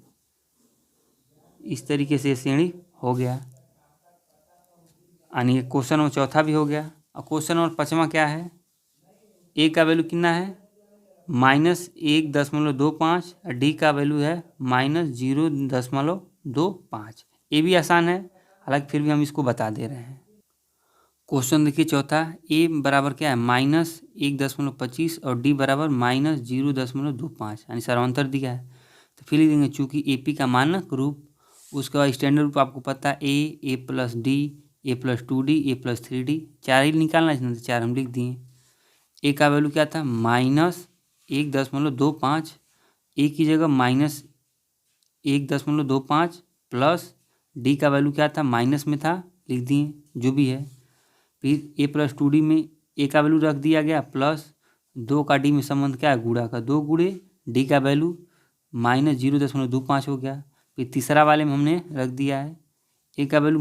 इस तरीके से श्रेणी हो गया। यानी क्वेश्चन नंबर चौथा भी हो गया। और क्वेश्चन नंबर 5वां क्या है, ए का वैल्यू कितना है -1.25 और डी का वैल्यू है -0.25। ये भी आसान है, हालांकि फिर भी हम इसको बता दे रहे हैं। क्वेश्चन देखिए चौथा, ए बराबर क्या है -1.25 और डी बराबर -0.25, यानी समांतर दिया है। तो फिर लिख देंगे, चूँकि ए पी का मानक रूप, उसके बाद स्टैंडर्ड रूप आपको पता है ए प्लस डी, ए प्लस 2D, ए प्लस 3D, 4 ही निकालना है, 4 हम लिख दिए। ए का वैल्यू क्या था -1.25, ए की जगह -1.25 प्लस डी का वैल्यू क्या था माइनस में था, लिख दिए जो भी है। फिर ए प्लस 2D में ए का वैल्यू रख दिया गया, प्लस 2 का डी में संबंध क्या है गुणा का, 2 गुणे डी का वैल्यू -0.25 हो गया। फिर तीसरा वाले में हमने रख दिया है ए का वैल्यू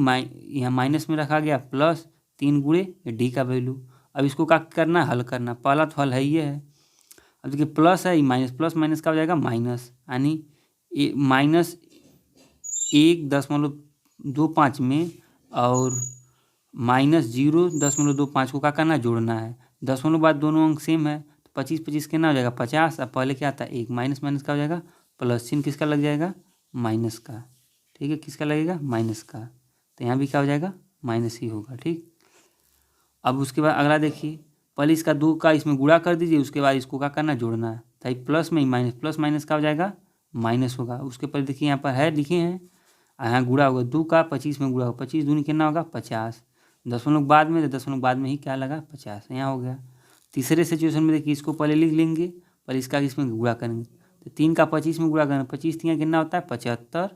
यहाँ माइनस में रखा गया, प्लस 3 गुणे डी का वैल्यू। अब इसको क्या करना है, हल करना, पहला तो हल है ये है। अब देखिए प्लस है माइनस, प्लस माइनस का हो जाएगा माइनस, यानी -1.25 में और -0.25 को क्या करना जोड़ना है, दशमलव बाद दोनों अंक सेम है, तो 25 कितना हो जाएगा 50, अब पहले क्या था एक माइनस माइनस का हो जाएगा प्लस, चिन्ह किसका लग जाएगा माइनस का, ठीक है, किसका लगेगा माइनस का, तो यहाँ भी क्या हो जाएगा माइनस ही होगा, ठीक। अब उसके बाद अगला देखिए, पहले इसका 2 का इसमें गुणा कर दीजिए, उसके बाद इसको क्या करना जोड़ना है, तो ये प्लस में ही माइनस, प्लस माइनस का हो जाएगा माइनस होगा। उसके पहले देखिए यहाँ पर है लिखे हैं, यहाँ गुणा होगा 2 का 25 में गुणा होगा, 25 दूनी कितना होगा 50, दशमलव बाद में, तो दशमलव बाद में ही क्या लगा 50, यहाँ हो गया। तीसरे सिचुएशन में देखिए इसको पहले लिख लेंगे, पर इसका इसमें गुणा करेंगे, तो 3 का 25 में गुणा करेंगे, 25 3 कितना होता है 75,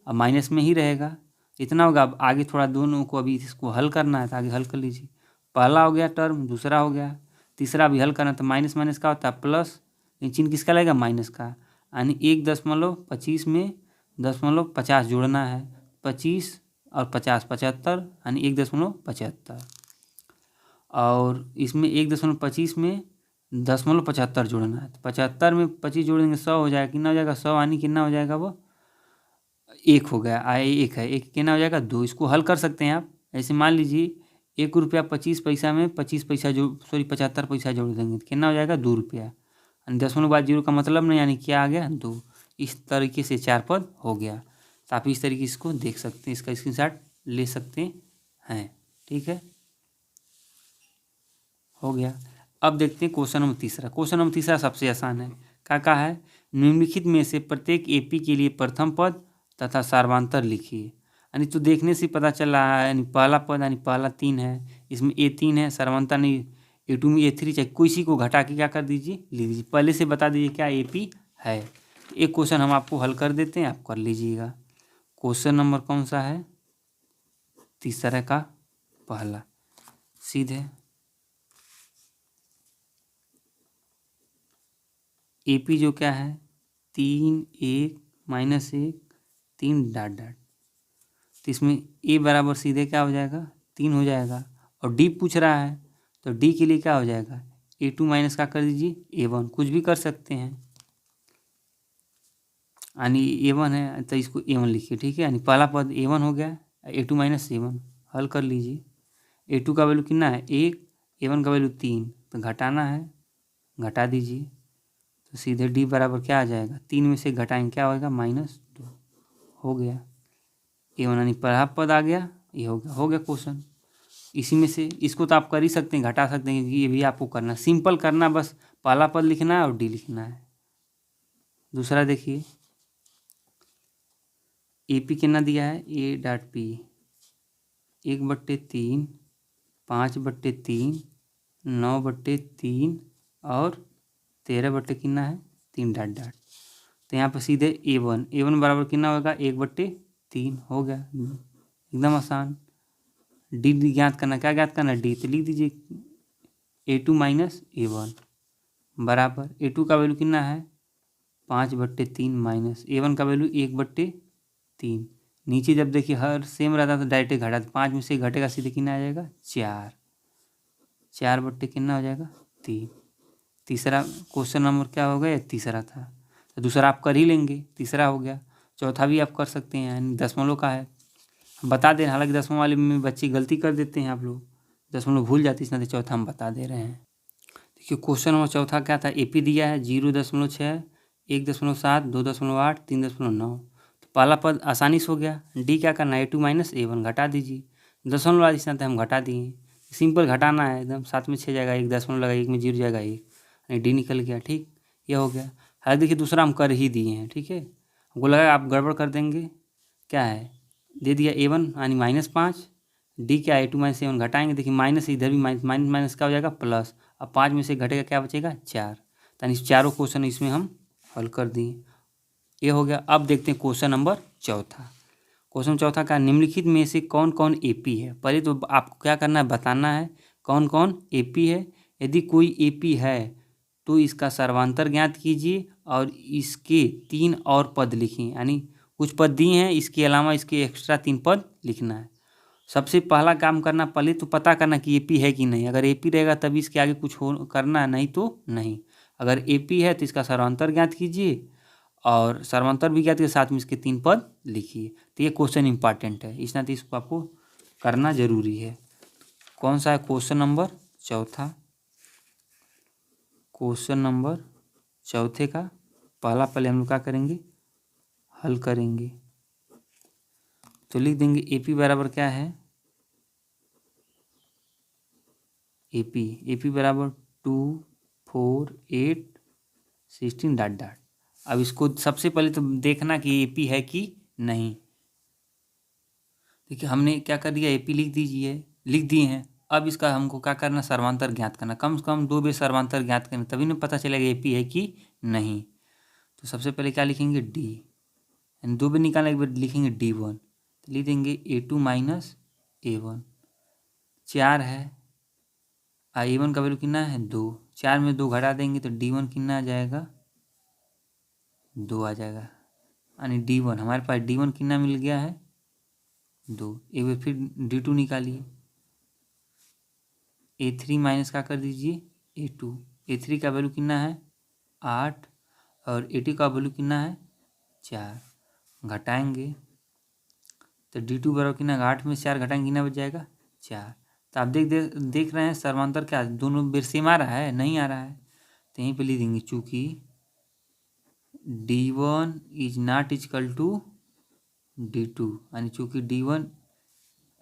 अब माइनस में ही रहेगा इतना होगा। अब आगे थोड़ा दोनों को अभी इसको हल करना है, तो आगे हल कर लीजिए। पहला हो गया टर्म, दूसरा हो गया, तीसरा भी हल करना, तो माइनस माइनस का होता है प्लस, चिन्ह किसका लगेगा माइनस का, यानी 1.25 में 0.50 जोड़ना है, 25 और 50 75, यानी 1.75, और इसमें 1.25 में 0.75 जोड़ना है, तो 75 में 25 जोड़ेंगे 100 हो जाएगा, कितना हो जाएगा 100, यानी कितना हो जाएगा वो 1 हो गया, आए 1 है, 1 कितना हो जाएगा 2। इसको हल कर सकते हैं आप, ऐसे मान लीजिए 1 रुपया 25 पैसा में 25 पैसा 75 पैसा जोड़ देंगे, तो कितना हो जाएगा 2 रुपया, यानी दशमलव बाद जीरो का मतलब नहीं, यानी क्या आ गया 2। इस तरीके से 4 पद हो गया, तो आप इस तरीके से इसको देख सकते हैं, इसका स्क्रीनशॉट ले सकते हैं। ठीक है, हो गया। अब देखते हैं क्वेश्चन नंबर तीसरा। क्वेश्चन नंबर तीसरा सबसे आसान है। क्या कहा है, निम्नलिखित में से प्रत्येक एपी के लिए प्रथम पद तथा सार्वधातुक लिखिए। यानी तो देखने से पता चल रहा है, यानी पहला पद यानी पहला 3 है, इसमें A3 है, सार्वधातुक नहीं A2 में A3 चाहिए, किसी को घटा के क्या कर दीजिए लिख दीजिए, पहले से बता दीजिए क्या AP है। तो एक क्वेश्चन हम आपको हल कर देते हैं, आप कर लीजिएगा। क्वेश्चन नंबर कौन सा है, तीसरा का पहला, सीधे AP जो क्या है 3 1 -1 3 डॉट डॉट, तो इसमें A बराबर सीधे क्या हो जाएगा 3 हो जाएगा, और D पूछ रहा है तो D के लिए क्या हो जाएगा A2 माइनस का कर दीजिए A1, कुछ भी कर सकते हैं, यानी A1 है तो इसको A1 लिखिए। ठीक है, यानी पहला पद A1 हो गया, A2 माइनस A1 हल कर लीजिए। A2 का वैल्यू कितना है 1, A1 का वैल्यू 3, तो घटाना है, घटा दीजिए, तो सीधे D बराबर क्या आ जाएगा 3 में से घटाएंगे क्या होगा -2, हो गया। A1 यानी पहला पद आ गया, ये हो गया क्वेश्चन। इसी में से इसको तो आप कर ही सकते हैं, घटा सकते हैं, क्योंकि ये भी आपको करना सिंपल करना, बस पहला पद लिखना है और D लिखना है। दूसरा देखिए AP कितना दिया है A.P 1/3 5/3 9/3 और 13 कितना है 3 डॉट डॉट, तो यहाँ पर सीधे A1 बराबर कितना होगा 1/3 हो गया, एकदम आसान। D ज्ञात करना, क्या ज्ञात करना D, तो लिख दीजिए A2 माइनस A1 बराबर A2 का वैल्यू कितना है 5/3 माइनस A1 का वैल्यू 1/3। नीचे जब देखिए हर सेम रहता तो डायरेक्ट घटा, 5 में से घटेगा सीधे कितना आ जाएगा 4, 4 कितना हो जाएगा 3। तीसरा क्वेश्चन नंबर क्या हो गया, तीसरा था, तो दूसरा आप कर ही लेंगे, तीसरा हो गया। चौथा भी आप कर सकते हैं, यानी दशमलव का है, बता दे, हालांकि दसवां वाले में बच्चे गलती कर देते हैं, आप लोग दशमलव भूल जाते हैं, इसलिए चौथा हम बता दे रहे हैं। देखिए क्वेश्चन नंबर चौथा क्या था, AP दिया है 0.6 1.7 2.8 3.9, तो पहला पद आसानी से हो गया। D क्या करना है A2 माइनस A1 घटा दीजिए, दशमलव वाला जिसना था हम घटा दिए, सिंपल घटाना है एकदम, 7 में 6 जाएगा, 1 दशमलव लगा 1 में 0 जाएगा 1, यानी D निकल गया। ठीक, यह हो गया। हालांकि देखिए दूसरा हम कर ही दिए हैं, ठीक है, हमको लगा आप गड़बड़ कर देंगे, क्या है दे दिया A1 यानी -5, D क्या A2 माइनस A1 घटाएंगे, देखिए माइनस इधर भी माइनस माइनस का हो जाएगा प्लस, अब 5 में से घटेगा क्या बचेगा 4, यानी चारों क्वेश्चन इसमें हम हल कर दिए, ये हो गया। अब देखते हैं क्वेश्चन नंबर चौथा। क्वेश्चन चौथा का, निम्नलिखित में से कौन कौन AP है। पहले तो आपको क्या करना है बताना है कौन कौन AP है। यदि कोई AP है तो इसका सर्वांतर ज्ञात कीजिए और इसके 3 और पद लिखें, यानी कुछ पद दिए हैं, इसके अलावा इसके एक्स्ट्रा 3 पद लिखना है। सबसे पहला काम करना, पहले तो पता करना कि AP है कि नहीं, अगर AP रहेगा तभी इसके आगे कुछ हो करना है, नहीं तो नहीं। अगर AP है तो इसका सर्वांतर ज्ञात कीजिए और सर्वांतर भी ज्ञात कीजिए, साथ में इसके 3 पद लिखिए। तो ये क्वेश्चन इंपॉर्टेंट है, इस नाते इसको आपको करना जरूरी है। कौन सा है क्वेश्चन नंबर चौथा, क्वेश्चन नंबर चौथे का पहला पहले हम लोग क्या करेंगे हल करेंगे, तो लिख देंगे AP बराबर क्या है AP बराबर 2 4 8 16 डॉट डॉट। अब इसको सबसे पहले तो देखना कि AP है कि नहीं। देखिए हमने क्या कर दिया, AP लिख दिए हैं। अब इसका हमको क्या करना, सर्वांतर ज्ञात करना। कम से कम 2 बेर सर्वांतर ज्ञात करना, तभी ना पता चलेगा AP है कि नहीं। तो सबसे पहले क्या लिखेंगे, D, यानी 2 बेर निकालने के बाद लिखेंगे D1, तो लिख देंगे A2 माइनस A1। 4 है, A1 का वैल्यू कितना है 2, 4 में 2 घटा देंगे तो D1 कितना आ जाएगा, 2 आ जाएगा। यानी D1 हमारे पास D1 कितना मिल गया है, 2। एक बार फिर D2 निकालिए। A3 माइनस क्या कर दीजिए, A2। A3 का वैल्यू कितना है 8 और A2 का वैल्यू कितना है 4। घटाएंगे तो D2 बराबर कितना, 8 में 4 घटाएंगे कितना बच जाएगा 4। तो आप देख रहे हैं सर्वांतर क्या दोनों बेर सेम आ रहा है, नहीं आ रहा है। तो यहीं पे लिख देंगे चूँकि D1 is not equal to D2, यानी चूँकि D1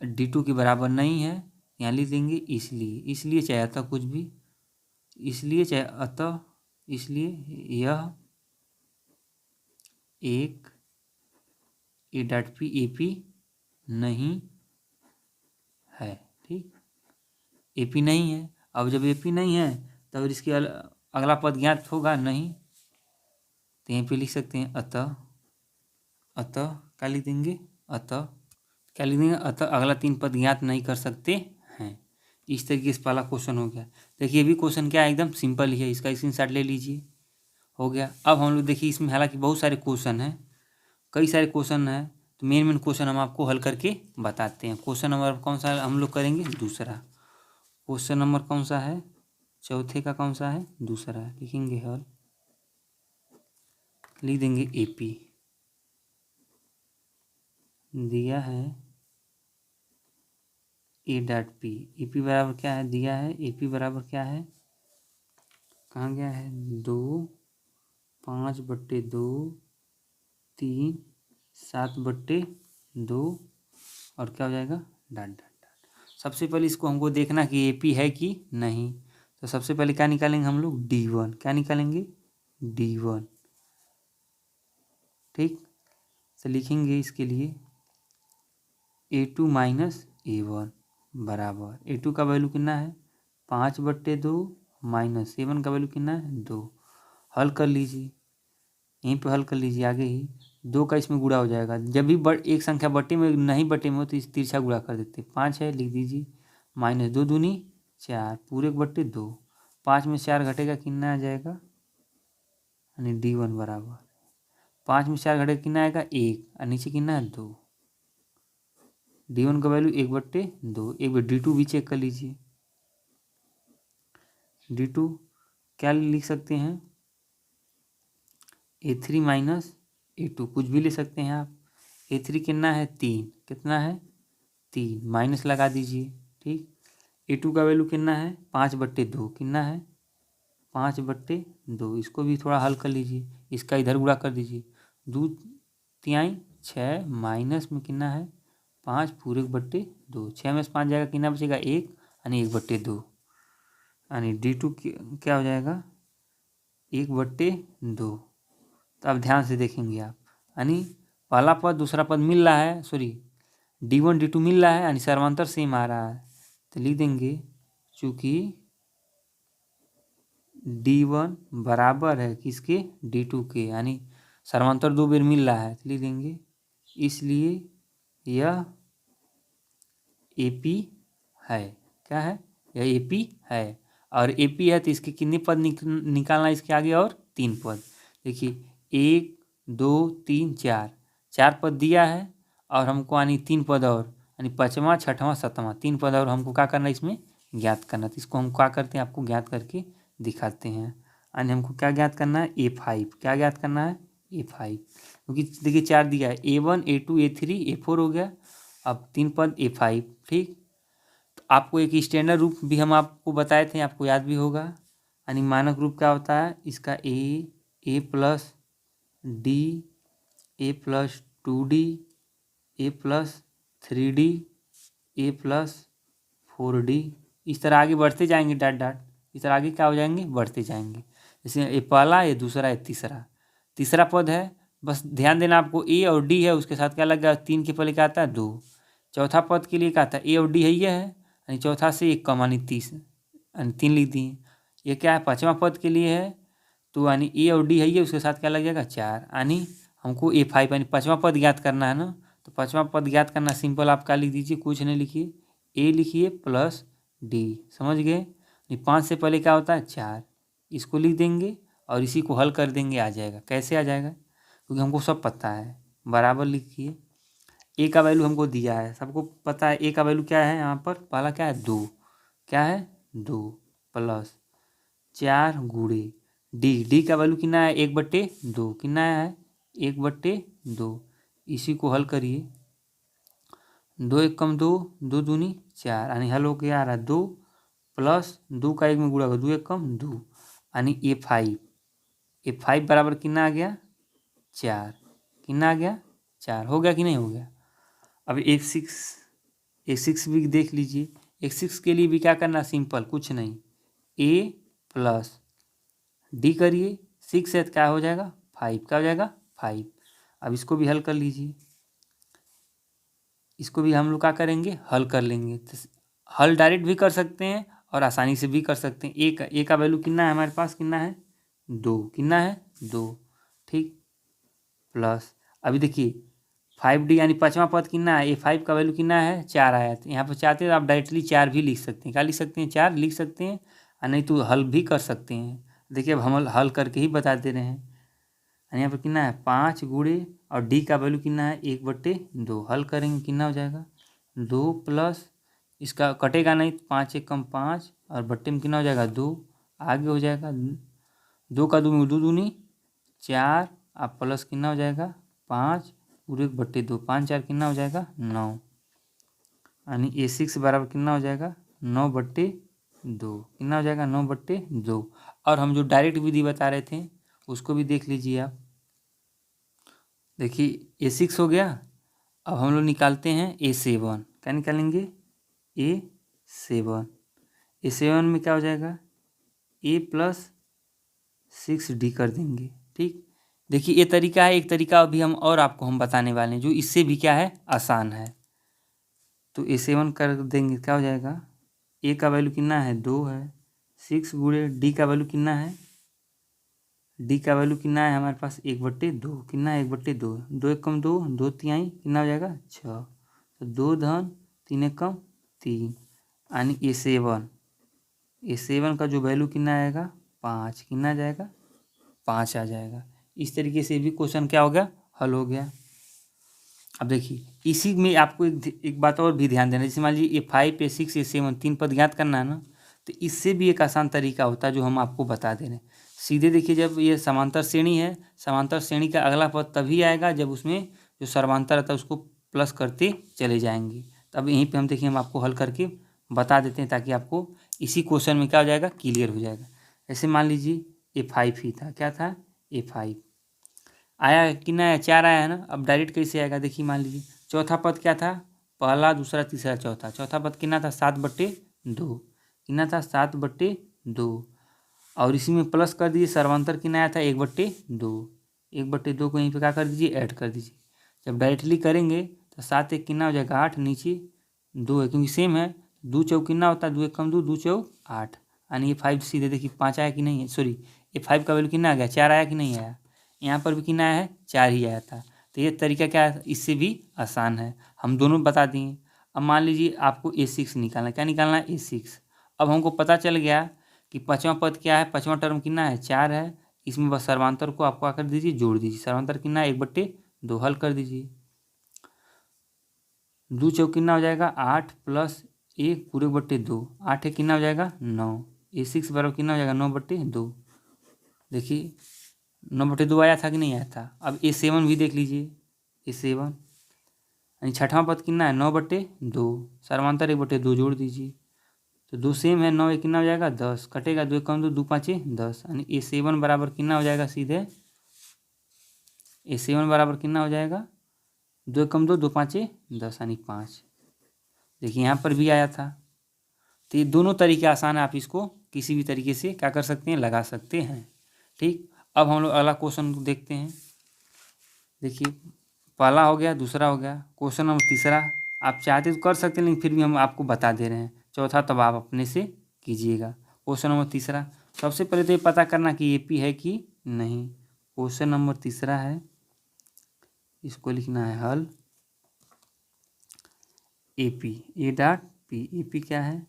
D2 के बराबर नहीं है, यहाँ लिख देंगे इसलिए चाहे अतः कुछ भी, इसलिए चाहे अतः, इसलिए यह एक A.P AP नहीं है। ठीक, AP नहीं है। अब जब AP नहीं है तब इसके अगला पद ज्ञात होगा नहीं, तो यहीं पे लिख सकते हैं अतः क्या लिख देंगे, अतः क्या लिख देंगे, अतः अगला 3 पद ज्ञात नहीं कर सकते हैं। इस तरीके से पहला क्वेश्चन हो गया। देखिए ये भी क्वेश्चन क्या है, एकदम सिंपल ही है, इसका स्क्रीनशॉट ले लीजिए। हो गया। अब हम लोग देखिए इसमें हालांकि बहुत सारे क्वेश्चन हैं, कई सारे क्वेश्चन हैं, तो मेन क्वेश्चन हम आपको हल करके बताते हैं। क्वेश्चन नंबर कौन सा हम लोग करेंगे, दूसरा। क्वेश्चन नंबर कौन सा है, चौथे का कौन सा है, दूसरा। लिखेंगे हल, लिख देंगे AP दिया है A.P। AP बराबर क्या है, दिया है AP बराबर क्या है, कहाँ गया है, 2, 5/2, 3, 7/2 और क्या हो जाएगा, डॉट डॉट डॉट। सबसे पहले इसको हमको देखना कि AP है कि नहीं। तो सबसे पहले क्या निकालेंगे हम लोग, D1। क्या निकालेंगे, D1। ठीक, तो लिखेंगे इसके लिए A2 माइनस A1 बराबर, A2 का वैल्यू कितना है 5/2 माइनस A1 का वैल्यू कितना है 2। हल कर लीजिए, यहीं पे हल कर लीजिए। आगे ही 2 का इसमें गुणा हो जाएगा। जब भी एक संख्या बट्टे में नहीं बट्टे में हो तो इस तिरछा गुणा कर देते। 5 है, लिख दीजिए, माइनस 2 दूनी 4 पूरे 1/2। 5 में 4 घटेगा कितना आ जाएगा, यानी D1 बराबर 5 में 4 घटेगा कितना आएगा 1 और नीचे कितना है 2। D1 का वैल्यू 1/2। एक बार D2 भी चेक कर लीजिए। D2 क्या लिख सकते हैं, A3 माइनस A2, कुछ भी ले सकते हैं आप। A3 कितना है 3, कितना है 3, माइनस लगा दीजिए। ठीक, A2 का वैल्यू कितना है 5/2, कितना है 5/2। इसको भी थोड़ा हल कर लीजिए, इसका इधर गुणा कर दीजिए। 2 तिहाई 6 माइनस में कितना है 5 पूरे 1/2। 6 में से 5 जाएगा कितना बचेगा 1, यानी 1/2, यानी D2 क्या हो जाएगा 1/2। तो अब ध्यान से देखेंगे आप, यानी पहला पद दूसरा पद मिल रहा है, सॉरी D1 D2 मिल रहा है, यानी सर्वांतर सेम आ रहा है। तो लिख देंगे चूँकि D1 बराबर है किसके, D2 के, यानी सर्वांतर 2 बेर मिल रहा है, तो लिख देंगे इसलिए यह AP है। क्या है, यह AP है। और AP है तो इसके कितने पद निकालना है, इसके आगे और 3 पद। देखिए 1 2 3 4, 4 पद दिया है और हमको यानी 3 पद और, यानी 5वां 6वां 7वां 3 पद और हमको क्या करना है इसमें ज्ञात करना। तो इसको हम क्या करते हैं, आपको ज्ञात करके दिखाते हैं। यानी हमको क्या ज्ञात करना है, A5। क्या ज्ञात करना है, A5। क्योंकि देखिए 4 दिया है, A1 A2 A3 A4 हो गया, अब 3 पद A5। ठीक, तो आपको एक स्टैंडर्ड रूप भी हम आपको बताए थे, आपको याद भी होगा। यानी मानक रूप क्या होता है इसका, A plus D, A plus 2D, A plus 3D, A plus 4D। इस तरह आगे बढ़ते जाएंगे, डॉट डॉट, इस तरह आगे क्या हो जाएंगे, बढ़ते जाएंगे। जैसे ये पहला, ये दूसरा, ये तीसरा। तीसरा पद है, बस ध्यान देना आपको, ए और डी है, उसके साथ क्या लग गया, 3 के पहले क्या आता है 2। चौथा पद के लिए क्या आता है, ए और डी है, ये है यानी चौथा से 1 कम यानी 30 यानी 3 लिख दिए। ये क्या है, पाँचवा पद के लिए है, तो यानी ए और डी है ये, उसके साथ क्या लग जाएगा 4, यानी हमको A5 यानी पाँचवा पद ज्ञात करना है ना। तो पाँचवा पद ज्ञात करना सिंपल, आप क्या लिख दीजिए, कुछ नहीं लिखिए, ए लिखिए प्लस डी, समझ गए। 5 से पहले क्या होता है 4, इसको लिख देंगे और इसी को हल कर देंगे, आ जाएगा। कैसे आ जाएगा, क्योंकि हमको सब पता है। बराबर लिखिए, ए का वैल्यू हमको दिया है, सबको पता है ए का वैल्यू क्या है, यहाँ पर पहला क्या है 2, क्या है 2 प्लस 4 गुणे डी का वैल्यू कितना है 1/2, कितना है 1/2। इसी को हल करिए, 2 1 कम 2, 2 दूनी 4 यानी हल हो गया आ रहा 2 प्लस 2 का 1 में गुणा 2 1 कम 2 यानी A5 बराबर कितना आ गया 4, कितना आ गया 4, हो गया कि नहीं हो गया। अब A6 भी देख लीजिए, A6 के लिए भी क्या करना, सिंपल कुछ नहीं, A प्लस डी करिए, 6 है तो क्या हो जाएगा 5, क्या हो जाएगा 5। अब इसको भी हल कर लीजिए, इसको भी हम लोग क्या करेंगे, हल कर लेंगे। तो हल डायरेक्ट भी कर सकते हैं और आसानी से भी कर सकते हैं। ए का वैल्यू कितना है हमारे पास, कितना है 2, कितना है 2, ठीक। प्लस अभी देखिए 5D यानी पाँचवा पद कितना है, A5 का वैल्यू कितना है 4 आया। तो यहाँ पर चाहते हैं तो आप डायरेक्टली 4 भी लिख सकते हैं, क्या लिख सकते हैं 4 लिख सकते हैं, और नहीं तो हल भी कर सकते हैं। देखिए अब हम हल करके ही बता दे रहे हैं। यहाँ पर कितना है 5 गुणे और डी का वैल्यू कितना है 1/2, हल करेंगे कितना हो जाएगा 2 प्लस इसका कटेगा नहीं, 5 1 कम 5 और बट्टे में कितना हो जाएगा 2, आगे हो जाएगा 2 का 2 में 2 दूनी 4 आप प्लस कितना हो जाएगा 5 पूरे 1/2, 5 4 कितना हो जाएगा 9 यानी A6 बराबर कितना हो जाएगा 9/2, कितना हो जाएगा 9/2। और हम जो डायरेक्ट विधि बता रहे थे उसको भी देख लीजिए आप, देखिए A6 हो गया। अब हम लोग निकालते हैं A7, क्या निकालेंगे A7 में क्या हो जाएगा A प्लस 6D कर देंगे, ठीक। देखिए ये तरीका है, एक तरीका अभी हम और आपको हम बताने वाले हैं जो इससे भी क्या है आसान है। तो A7 कर देंगे, क्या हो जाएगा A का वैल्यू कितना है 2 है, 6 गुणे D का वैल्यू कितना है, डी का वैल्यू कितना है हमारे पास 1/2, कितना है 1/2, 2 1 कम 2, 2 तिहाई कितना हो जाएगा 6, तो 2 धन 3 1 कम 3 यानी A7 का जो वैल्यू कितना आएगा 5, कितना आ जाएगा 5 आ जाएगा। इस तरीके से भी क्वेश्चन क्या हो गया हल हो गया। अब देखिए इसी में आपको एक बात और भी ध्यान देना, जैसे मान लीजिए A5 A6 A7 3 पद ज्ञात करना है ना, तो इससे भी एक आसान तरीका होता है जो हम आपको बता दे रहे हैं। सीधे देखिए जब ये समांतर श्रेणी है, समांतर श्रेणी का अगला पद तभी आएगा जब उसमें जो सर्वांतर रहता है उसको प्लस करते चले जाएंगे। तब यहीं पे हम देखिए हम आपको हल करके बता देते हैं ताकि आपको इसी क्वेश्चन में क्या हो जाएगा क्लियर हो जाएगा। ऐसे मान लीजिए A5 ही था, क्या था A5 आया, कितना आया 4 आया है ना। अब डायरेक्ट कैसे आएगा, देखिए मान लीजिए चौथा पद क्या था, पहला दूसरा तीसरा चौथा, चौथा पद कितना था 7/2, कितना था 7/2 और इसी में प्लस कर दीजिए, सर्वांतर कितना आया था 1/2, 1/2 को यहीं पे क्या कर दीजिए ऐड कर दीजिए। जब डायरेक्टली करेंगे तो 7 1 कितना हो जाएगा 8, नीचे 2 है क्योंकि सेम है, 2 चौक कितना होता है 2 1 कम 2, 2 चौक 8 यानी A5 सीधे देखिए 5 आया कि नहीं है, सॉरी A5 का वैल्यू कितना आ गया 4 आया कि नहीं आया, यहाँ पर भी कितना है 4 ही आया था। तो ये तरीका क्या है, इससे भी आसान है, हम दोनों बता दिए। अब मान लीजिए आपको A6 निकालना है, क्या निकालना है A6। अब हमको पता चल गया कि पाँचवा पद क्या है, पाँचवा टर्म कितना है 4 है, इसमें बस सर्वांतर को आपको आकर दीजिए जोड़ दीजिए, सर्वांतर कितना है 1/2 हल कर दीजिए, 2 चौक कितना हो जाएगा 8 प्लस 1 पूरे 1/2, 8 है कितना हो जाएगा 9, A6 बराबर कितना हो जाएगा 9/2। देखिए 9/2 आया था कि नहीं आया था। अब A7 भी देख लीजिए, A7 यानी छठवां पद कितना है 9/2, सर्वांतर 1/2 जोड़ दीजिए, तो 2 सेम है, 9 एक कितना हो जाएगा 10, कटेगा 2 कम 2, 2 5 10 यानी A7 बराबर कितना हो जाएगा सीधे, A7 बराबर कितना हो जाएगा 2 कम 2, 2 5 10 यानी 5। देखिए यहाँ पर भी आया था। तो ये दोनों तरीके आसान है, आप इसको किसी भी तरीके से क्या कर सकते हैं लगा सकते हैं। ठीक, अब हम लोग अगला क्वेश्चन देखते हैं। देखिए पहला हो गया, दूसरा हो गया, क्वेश्चन नंबर तीसरा आप चाहते तो कर सकते हैं, लेकिन फिर भी हम आपको बता दे रहे हैं। चौथा तब आप अपने से कीजिएगा। क्वेश्चन नंबर तीसरा, सबसे पहले तो ये पता करना कि एपी है कि नहीं। क्वेश्चन नंबर तीसरा है, इसको लिखना है हल एपी ए डॉट पी। एपी क्या है,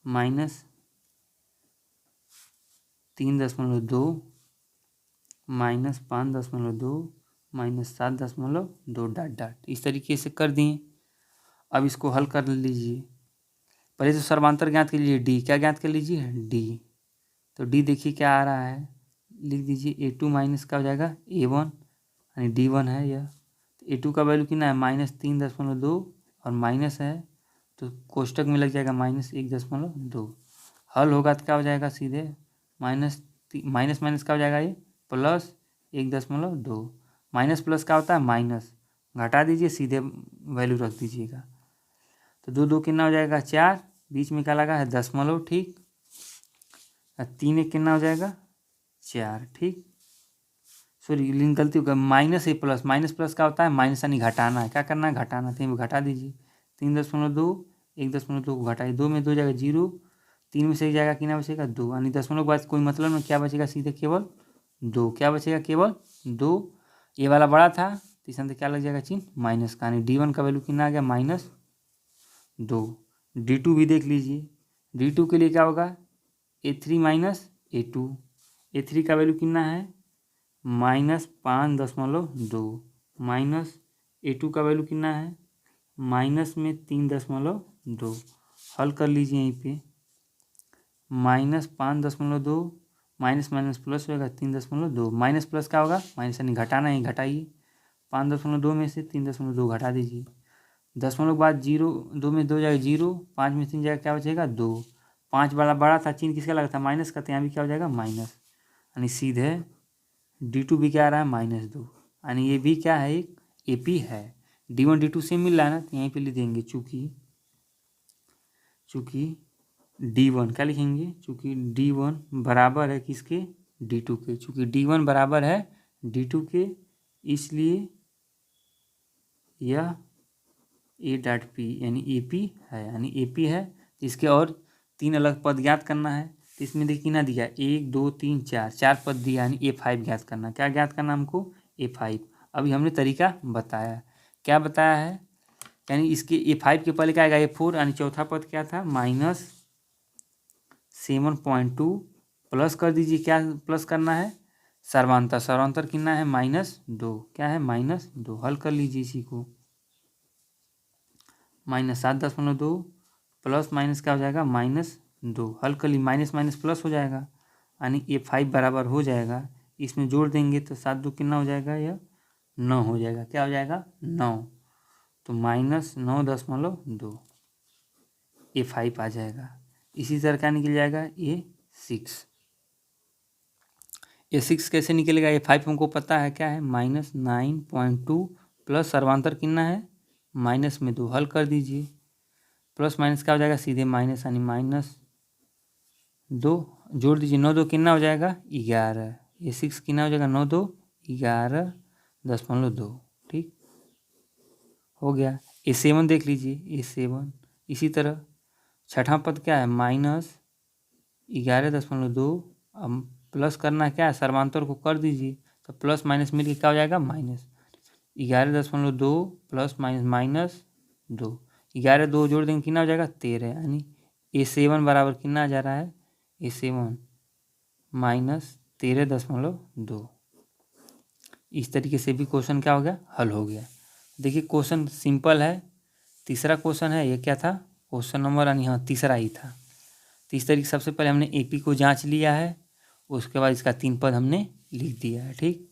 -3.2 -5.2 -7.2 डॉट डॉट, इस तरीके से कर दिए। अब इसको हल कर लीजिए। पहले तो सर्वांतर ज्ञात कर लीजिए, डी क्या ज्ञात कर लीजिए, डी। तो डी देखिए क्या आ रहा है, लिख दीजिए A2 माइनस का हो जाएगा A1, यानी D1 है यह। A2 का वैल्यू कितना है, -3.2 और माइनस है तो कोष्टक में लग जाएगा -1.2। हल होगा तो क्या हो जाएगा, सीधे माइनस माइनस क्या हो जाएगा, ये +1.2। माइनस प्लस क्या होता है, माइनस, घटा दीजिए, सीधे वैल्यू रख दीजिएगा। तो 2 कितना हो जाएगा, 4, बीच में क्या लगा है, दशमलव, ठीक। 3 1 कितना हो जाएगा, 4, ठीक। सॉरी लिंक गलती हो गया, माइनस प्लस क्या होता है, माइनस यानी घटाना है, क्या करना है, घटाना। 3 घटा दीजिए, 3.2, 1.2 को घटाइए, 2 में 2 जाएगा 0, 3 में से एक जाएगा, कितना बचेगा, 2, यानी दशमलव के बाद कोई मतलब नहीं, क्या बचेगा, सीधे केवल 2, क्या बचेगा, केवल 2। ये वाला बड़ा था तो इस अंदर क्या लग जाएगा, चिन्ह माइनस का, यानी D1 का वैल्यू कितना आ गया, -2। D2 भी देख लीजिए, D2 के लिए क्या होगा, A3 माइनस A2। A3 का वैल्यू कितना है, -5.2 माइनस A2 का वैल्यू कितना है, -3.2। हल कर लीजिए यहीं पे, -5.2 माइनस माइनस प्लस होगा 3.2, माइनस प्लस क्या होगा, माइनस यानी घटाना है, घटाइए। 5.2 में से 3.2 घटा दीजिए, दशमलव के बाद 0, 2 में 2 जाएगा 0, 5 में 3 जाएगा, क्या बचेगा, 2। 5 वाला बड़ा था, चिन्ह किसका लगा था, माइनस का, तो यहाँ भी क्या हो जाएगा, माइनस, यानी सीधे D2 भी क्या आ रहा है, -2, यानी ये भी क्या है, एक AP है। D1 D2 से मिल रहा है ना, तो यहीं पे लिख देंगे, चूँकि D1 क्या लिखेंगे, चूँकि D1 बराबर है किसके, D2 के। चूँकि D1 बराबर है D2 के, इसलिए यह A डॉट P यानी AP है, यानी AP है। इसके और 3 अलग पद ज्ञात करना है, तो इसमें देखिए ना दिया 1 2 3 4, 4 पद दिया, यानी A5 ज्ञात करना। क्या ज्ञात करना हमको, A5। अभी हमने तरीका बताया, क्या बताया है, यानी इसके A5 के पहले क्या आएगा, A4, यानी चौथा पद क्या था, -7.2 प्लस कर दीजिए, क्या प्लस करना है, सर्वांतर कितना है, -2, क्या है, -2। हल कर लीजिए इसी को, -7.2 प्लस माइनस क्या हो जाएगा, -2। हल कर ली, माइनस माइनस प्लस हो जाएगा, यानी A5 बराबर हो जाएगा। इसमें जोड़ देंगे तो 7 2 कितना हो जाएगा, यह 9 हो जाएगा, क्या हो जाएगा, 9। तो -9.2 A5 आ जाएगा। इसी तरह क्या निकल जाएगा, A6 कैसे निकलेगा, A5 हमको पता है क्या है, -9.2 प्लस सर्वांतर कितना है, माइनस में 2। हल कर दीजिए, प्लस माइनस क्या हो जाएगा, सीधे माइनस, यानी -2, जोड़ दीजिए, 9 2 कितना हो जाएगा, 11। A6 कितना हो जाएगा, 9 2 11.2, ठीक हो गया। A7 देख लीजिए, A7 इसी तरह, छठा पद क्या है, -11.2, अब प्लस करना क्या है, सर्वांतर को कर दीजिए, तो प्लस माइनस मिलकर क्या हो जाएगा, -11.2 प्लस -2, 11 2 जोड़ देंगे कितना हो जाएगा, 13, यानी A7 बराबर कितना आ जा रहा है, A7 -13.2। इस तरीके से भी क्वेश्चन क्या हो गया, हल हो गया। देखिए क्वेश्चन सिंपल है। तीसरा क्वेश्चन है, ये क्या था, क्वेश्चन नंबर, यानी हाँ तीसरा ही था। तो इस तरीके सबसे पहले हमने AP को जांच लिया है, उसके बाद इसका 3 पद हमने लिख दिया है, ठीक।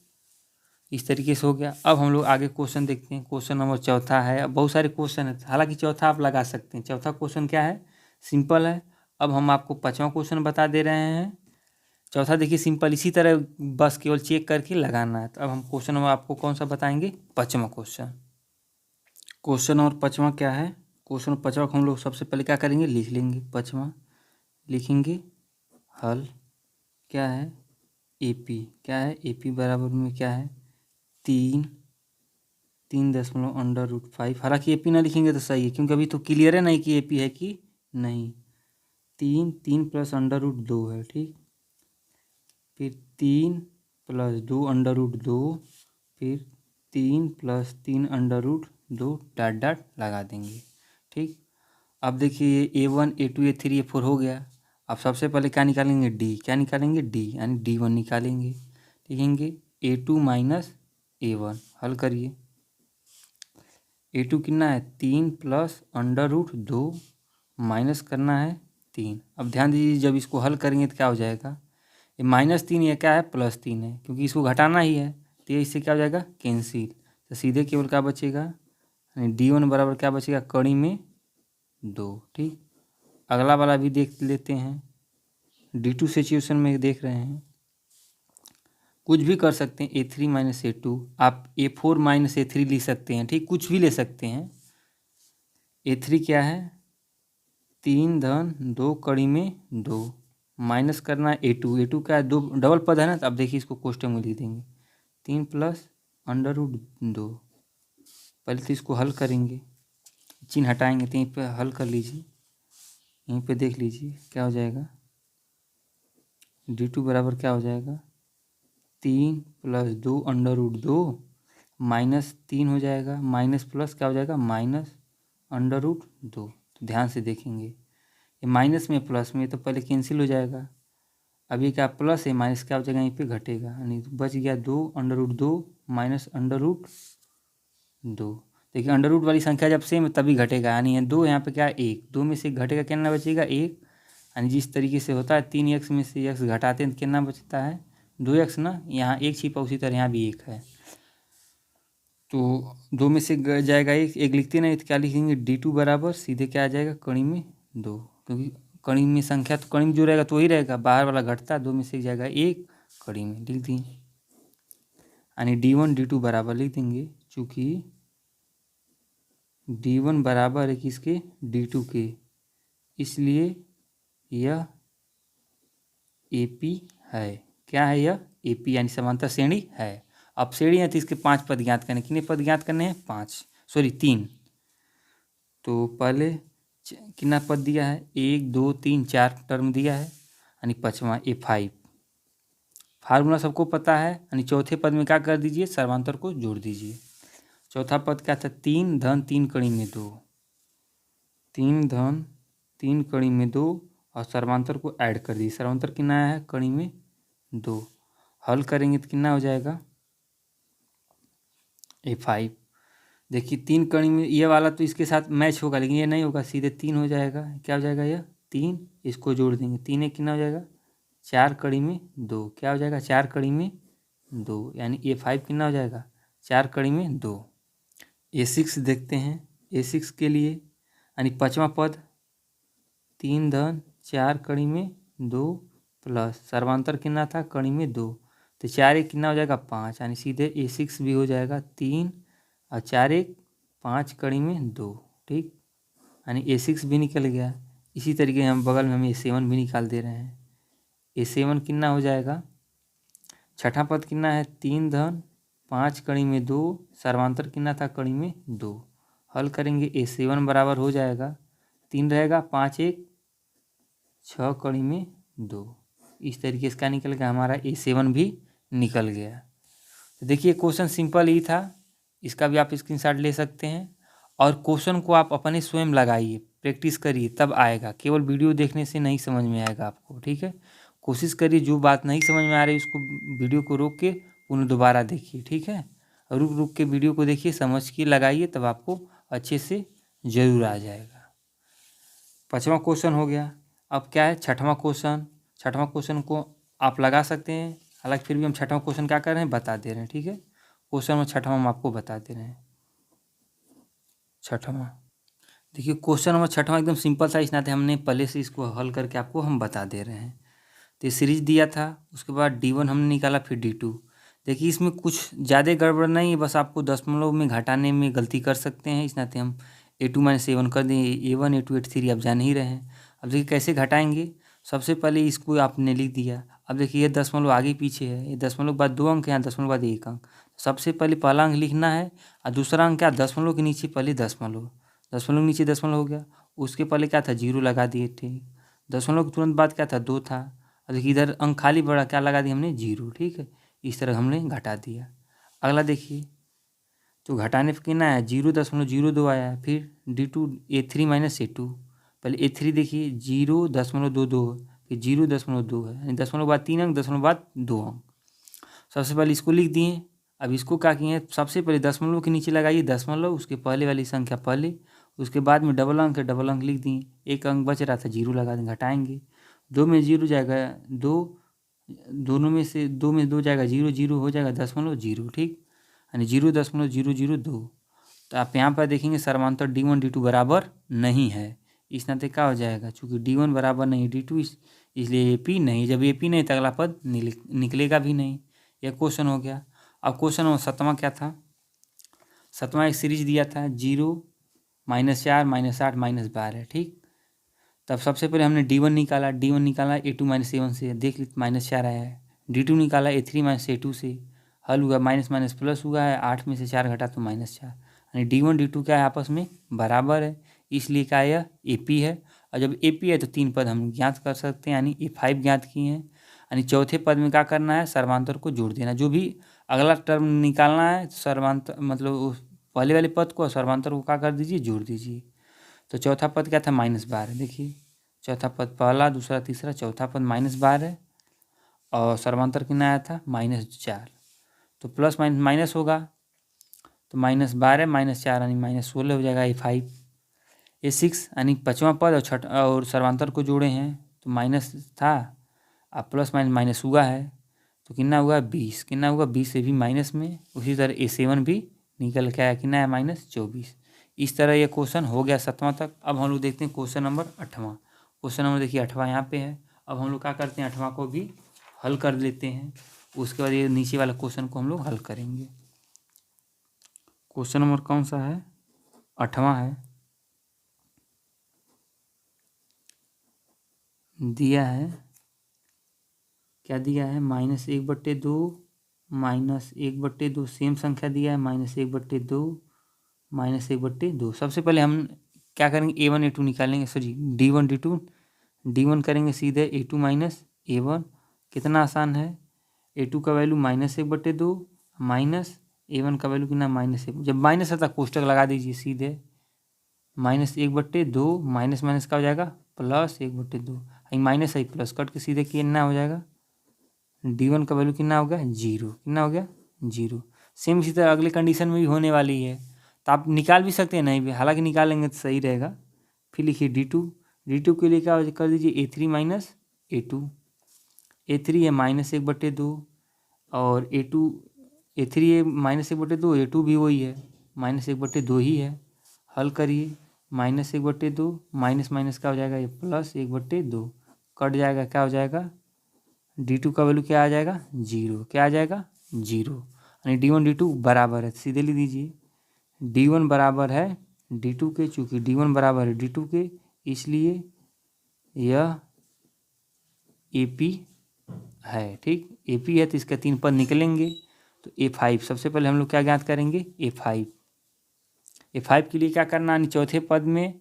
इस तरीके से हो गया। अब हम लोग आगे क्वेश्चन देखते हैं। क्वेश्चन नंबर चौथा है। अब बहुत सारे क्वेश्चन है, हालांकि चौथा आप लगा सकते हैं। चौथा क्वेश्चन क्या है, सिंपल है। अब हम आपको पाँचवा क्वेश्चन बता दे रहे हैं। चौथा देखिए सिंपल, इसी तरह बस केवल चेक करके लगाना है। तो अब हम क्वेश्चन नंबर आपको कौन सा बताएंगे, पाँचवा क्वेश्चन। क्वेश्चन नंबर पाँचवा क्या है, क्वेश्चन नंबर पाँचवा को हम लोग सबसे पहले क्या करेंगे, लिख लेंगे। पाँचवा लिखेंगे, हल क्या है, ए पी क्या है, ए पी बराबर में क्या है 3.5। हालांकि ए पी ना लिखेंगे तो सही है, क्योंकि अभी तो क्लियर है नहीं कि ए पी है कि नहीं। 3 प्लस √2 है, ठीक। फिर 3 + 2 √2, फिर 3 + 3 √2 डॉट डॉट लगा देंगे, ठीक। अब देखिए A1 A2 A3 A4 हो गया। अब सबसे पहले क्या निकालेंगे, डी। क्या निकालेंगे, डी, यानी D1 निकालेंगे। लिखेंगे A2 - A1। हल करिए। A2 कितना है 3 + √2 माइनस करना है 3। अब ध्यान दीजिए, जब इसको हल करेंगे तो क्या हो जाएगा, ये -3 ये क्या है +3 है, क्योंकि इसको घटाना ही है, तो ये इससे क्या हो जाएगा कैंसिल। तो सीधे केवल क्या बचेगा, यानी D1 बराबर क्या बचेगा, कड़ी में 2, ठीक। अगला वाला भी देख लेते हैं। D2 सिचुएशन में देख रहे हैं, कुछ भी कर सकते हैं। A3 - A2, आप A4 - A3 लिख सकते हैं, ठीक, कुछ भी ले सकते हैं। A3 क्या है 3 धन 2 कड़ी में 2 माइनस करना है A2 क्या है 2 डबल पद है ना, तो अब देखिए इसको कोष्टक में लिख देंगे 3 + √2। पहले तो इसको हल करेंगे, चिन्ह हटाएंगे, तो यहीं पे हल कर लीजिए, यहीं पे देख लीजिए क्या हो जाएगा। D2 बराबर क्या हो जाएगा 3 + 2 √2 -3 हो जाएगा, माइनस प्लस क्या हो जाएगा -√2। तो ध्यान से देखेंगे, ये माइनस में प्लस में तो पहले कैंसिल हो जाएगा। अब ये क्या प्लस है, माइनस क्या हो जाएगा, यहीं पे घटेगा, यानी बच गया 2 √2 -√2। देखिए अंडर रूट वाली संख्या जब सेम है तभी घटेगा, यानी 2 यहाँ पे क्या है 1, 2 में से घटेगा, कितना बचेगा 1। यानी जिस तरीके से होता है 3x में से x घटाते हैं तो कितना बचता है 2x ना, यहाँ 1 छिपा उसी तरह यहाँ भी 1 है, तो 2 में से जाएगा 1 लिखते नहीं तो क्या लिखेंगे D2 बराबर सीधे क्या आ जाएगा कड़ी में 2, क्योंकि कड़ी में संख्या तो कड़ी में जो रहेगा तो वही रहेगा, बाहर वाला घटता है, 2 में से जाएगा 1 कड़ी में लिख दें, यानी D1 D2 बराबर लिख देंगे, चूँकि D1 बराबर है किसके D2 के, इसलिए यह AP है। क्या है यह AP, यानी समांतर श्रेणी है। अब श्रेणी है तो इसके 5 पद ज्ञात करने, कितने पद ज्ञात करने हैं 3। तो पहले कितना पद दिया है 1 2 3 4 टर्म दिया है, यानी 5वां A5। फार्मूला सबको पता है, यानी चौथे पद में क्या कर दीजिए सर्वांतर को जोड़ दीजिए। चौथा पद क्या था 3 धन 3 कड़ी में 2, 3 धन 3 कड़ी में 2 और सर्वांतर को ऐड कर दीजिए। सर्वांतर कितना है कड़ी में 2, हल करेंगे तो कितना हो जाएगा A5। देखिए 3 कड़ी में ये वाला तो इसके साथ मैच होगा, लेकिन ये नहीं होगा, सीधे 3 हो जाएगा। क्या हो जाएगा यह 3, इसको जोड़ देंगे 3 एक कितना हो जाएगा 4 कड़ी में 2, क्या हो जाएगा 4 कड़ी में 2, यानी A5 कितना हो जाएगा 4 कड़ी में 2। A6 देखते हैं, A6 के लिए यानी 5वां पद 3 धन 4 कड़ी में 2 प्लस सर्वांतर कितना था कड़ी में 2, तो 4 एक कितना हो जाएगा 5, यानी सीधे A6 भी हो जाएगा 3 और 4 एक 5 कड़ी में 2, ठीक, यानी A6 भी निकल गया। इसी तरीके हम बगल में हम A7 भी निकाल दे रहे हैं। A7 कितना हो जाएगा, छठा पद कितना है 3 धन 5 कड़ी में 2, सर्वांतर कितना था कड़ी में 2, हल करेंगे A7 बराबर हो जाएगा 3 रहेगा 5 एक 6 कड़ी में 2। इस तरीके से क्या निकल गया हमारा A7 भी निकल गया। तो देखिए क्वेश्चन सिंपल ही था, इसका भी आप स्क्रीनशॉट ले सकते हैं, और क्वेश्चन को आप अपने स्वयं लगाइए, प्रैक्टिस करिए, तब आएगा, केवल वीडियो देखने से नहीं समझ में आएगा आपको, ठीक है। कोशिश करिए जो बात नहीं समझ में आ रही उसको वीडियो को रोक के पुनः दोबारा देखिए, ठीक है, और रुक रुक के वीडियो को देखिए, समझ के लगाइए, तब आपको अच्छे से ज़रूर आ जाएगा। 5वां क्वेश्चन हो गया। अब क्या है 6वां क्वेश्चन। 6वां क्वेश्चन को आप लगा सकते हैं, हालांकि फिर भी हम 6वां क्वेश्चन क्या कर रहे हैं बता दे रहे हैं, ठीक है। क्वेश्चन में 6वां हम आपको बता दे रहे हैं। 6वां देखिए, क्वेश्चन नंबर 6वां एकदम सिंपल था, इस नाते हमने पहले से इसको हल करके आपको हम बता दे रहे हैं। तो ये सीरीज दिया था, उसके बाद D1 हमने निकाला, फिर D2। देखिए इसमें कुछ ज़्यादा गड़बड़ नहीं है, बस आपको दशमलव में घटाने में गलती कर सकते हैं, इस नाते हम A2 - A1 कर दें। A1 A2 A3 आप जान ही रहे हैं। अब देखिए कैसे घटाएंगे, सबसे पहले इसको आपने लिख दिया। अब देखिए ये दशमलव आगे पीछे है, ये दशमलव के बाद 2 अंक है, यहाँ दशमलव के बाद 1 अंक। सबसे पहले पहला अंक लिखना है और दूसरा अंक क्या, दशमलव के नीचे पहले दशमलव, दशमलव के नीचे दशमलव हो गया, उसके पहले क्या था, 0 लगा दिए थे। दशमलव के तुरंत बाद क्या था, 2 था। अब देखिए इधर अंक खाली पड़ा, क्या लगा दिया हमने, 0। ठीक है, इस तरह हमने घटा दिया। अगला देखिए, तो घटाने पर कितना आया, 0.02 आया है। फिर D2 A3 माइनस A2, पहले A3 देखिए 0.22, फिर 0.2 है, यानी दशमलव बाद 3 अंक, दशमलव बाद 2 अंक। सबसे पहले इसको लिख दिए। अब इसको क्या किए, सबसे पहले दशमलव के नीचे लगाइए दशमलव, उसके पहले वाली संख्या पहले, उसके बाद में डबल अंक है, डबल अंक लिख दिए। एक अंक बच रहा था, 0 लगा दें, घटाएंगे। 2 में 0 जाएगा 2, दोनों में से 2 में 2 जाएगा 0, 0 हो जाएगा दशमलव 0। ठीक, यानी 0.002। तो आप यहाँ पर देखेंगे समांतर D1 D2 बराबर नहीं है। इस नाते क्या हो जाएगा, चूँकि D1 बराबर नहीं D2, इसलिए AP नहीं। जब AP नहीं तो अगला पद निकलेगा भी नहीं। यह क्वेश्चन हो गया। अब क्वेश्चन नंबर 7वां क्या था, 7वां एक सीरीज दिया था 0, -4, -8, -12। ठीक, तब सबसे पहले हमने D1 निकाला, A2 माइनस A1 से, देख ली -4 आया है। D2 निकाला A3 माइनस A2 से, हल हुआ, माइनस माइनस प्लस हुआ है, 8 में से 4 घटा तो -4, यानी D1 D2 क्या है, आपस में बराबर है, इसलिए क्या है, यह AP है। और जब AP है तो 3 पद हम ज्ञात कर सकते हैं, यानी A5 ज्ञात किए हैं। यानी चौथे पद में क्या करना है, सर्वांतर को जोड़ देना। जो भी अगला टर्म निकालना है, सर्वांतर मतलब उस पहले वाले पद को, सर्वांतर को क्या कर दीजिए, जोड़ दीजिए। तो चौथा पद क्या था, -12। देखिए चौथा पद पहला, दूसरा, तीसरा, चौथा पद -12 है, और सर्वांतर कितना आया था, -4। तो प्लस माइनस माइनस होगा, तो -12 -4 यानी -16 हो जाएगा। A5 A6 यानी 5वां पद, और और सर्वांतर को जोड़े हैं तो माइनस था, अब प्लस माइनस माइनस हुआ है, तो कितना हुआ, 20। कितना हुआ, 20 से भी माइनस में। उसी तरह A7 भी निकल के आया, कितना है, -24। इस तरह ये क्वेश्चन हो गया 7वां तक। अब हम लोग देखते हैं क्वेश्चन नंबर 8वां। क्वेश्चन नंबर देखिए 8वां यहाँ पे है। अब हम लोग क्या करते हैं, 8वां को भी हल कर लेते हैं, उसके बाद ये नीचे वाला क्वेश्चन को हम लोग हल करेंगे। क्वेश्चन नंबर कौन सा है, 8वां है। दिया है, क्या दिया है, -1/2, -1/2, सेम संख्या दिया है, -1/2, -1/2। सबसे पहले हम क्या करेंगे, A1 A2 निकालेंगे, सॉरी D1 D2, D1 करेंगे सीधे A2 माइनस A1। कितना आसान है, A2 का वैल्यू -1/2, माइनस A1 का वैल्यू कितना, -1। जब माइनस आता कोष्टक लगा दीजिए सीधे, -1/2, माइनस माइनस का हो जाएगा +1/2, माइनस है प्लस कट के सीधे कितना हो जाएगा, D1 का वैल्यू कितना हो गया, 0। कितना हो गया, 0। सेम इसी तरह अगले कंडीशन में भी होने वाली है, तो आप निकाल भी सकते हैं, नहीं भी, हालांकि निकालेंगे तो सही रहेगा। फिर लिखिए D2 के लिए क्या कर दीजिए, A3 माइनस A2। A3 है -1/2, और A3 है -1/2, A2 भी वही है, -1/2 ही है। हल करिए, -1/2, माइनस माइनस का हो जाएगा, ये +1/2, कट जाएगा, क्या हो जाएगा, D2 का वैल्यू क्या आ जाएगा, 0। क्या आ जाएगा, 0, यानी D1 D2 बराबर है। सीधे लिख दीजिए, D1 बराबर है D2 के, चूँकि D1 बराबर है D2 के, इसलिए यह AP है। ठीक, AP है तो इसका 3 पद निकलेंगे, तो A5 सबसे पहले हम लोग क्या ज्ञात करेंगे, A5 के लिए क्या करना है, चौथे पद में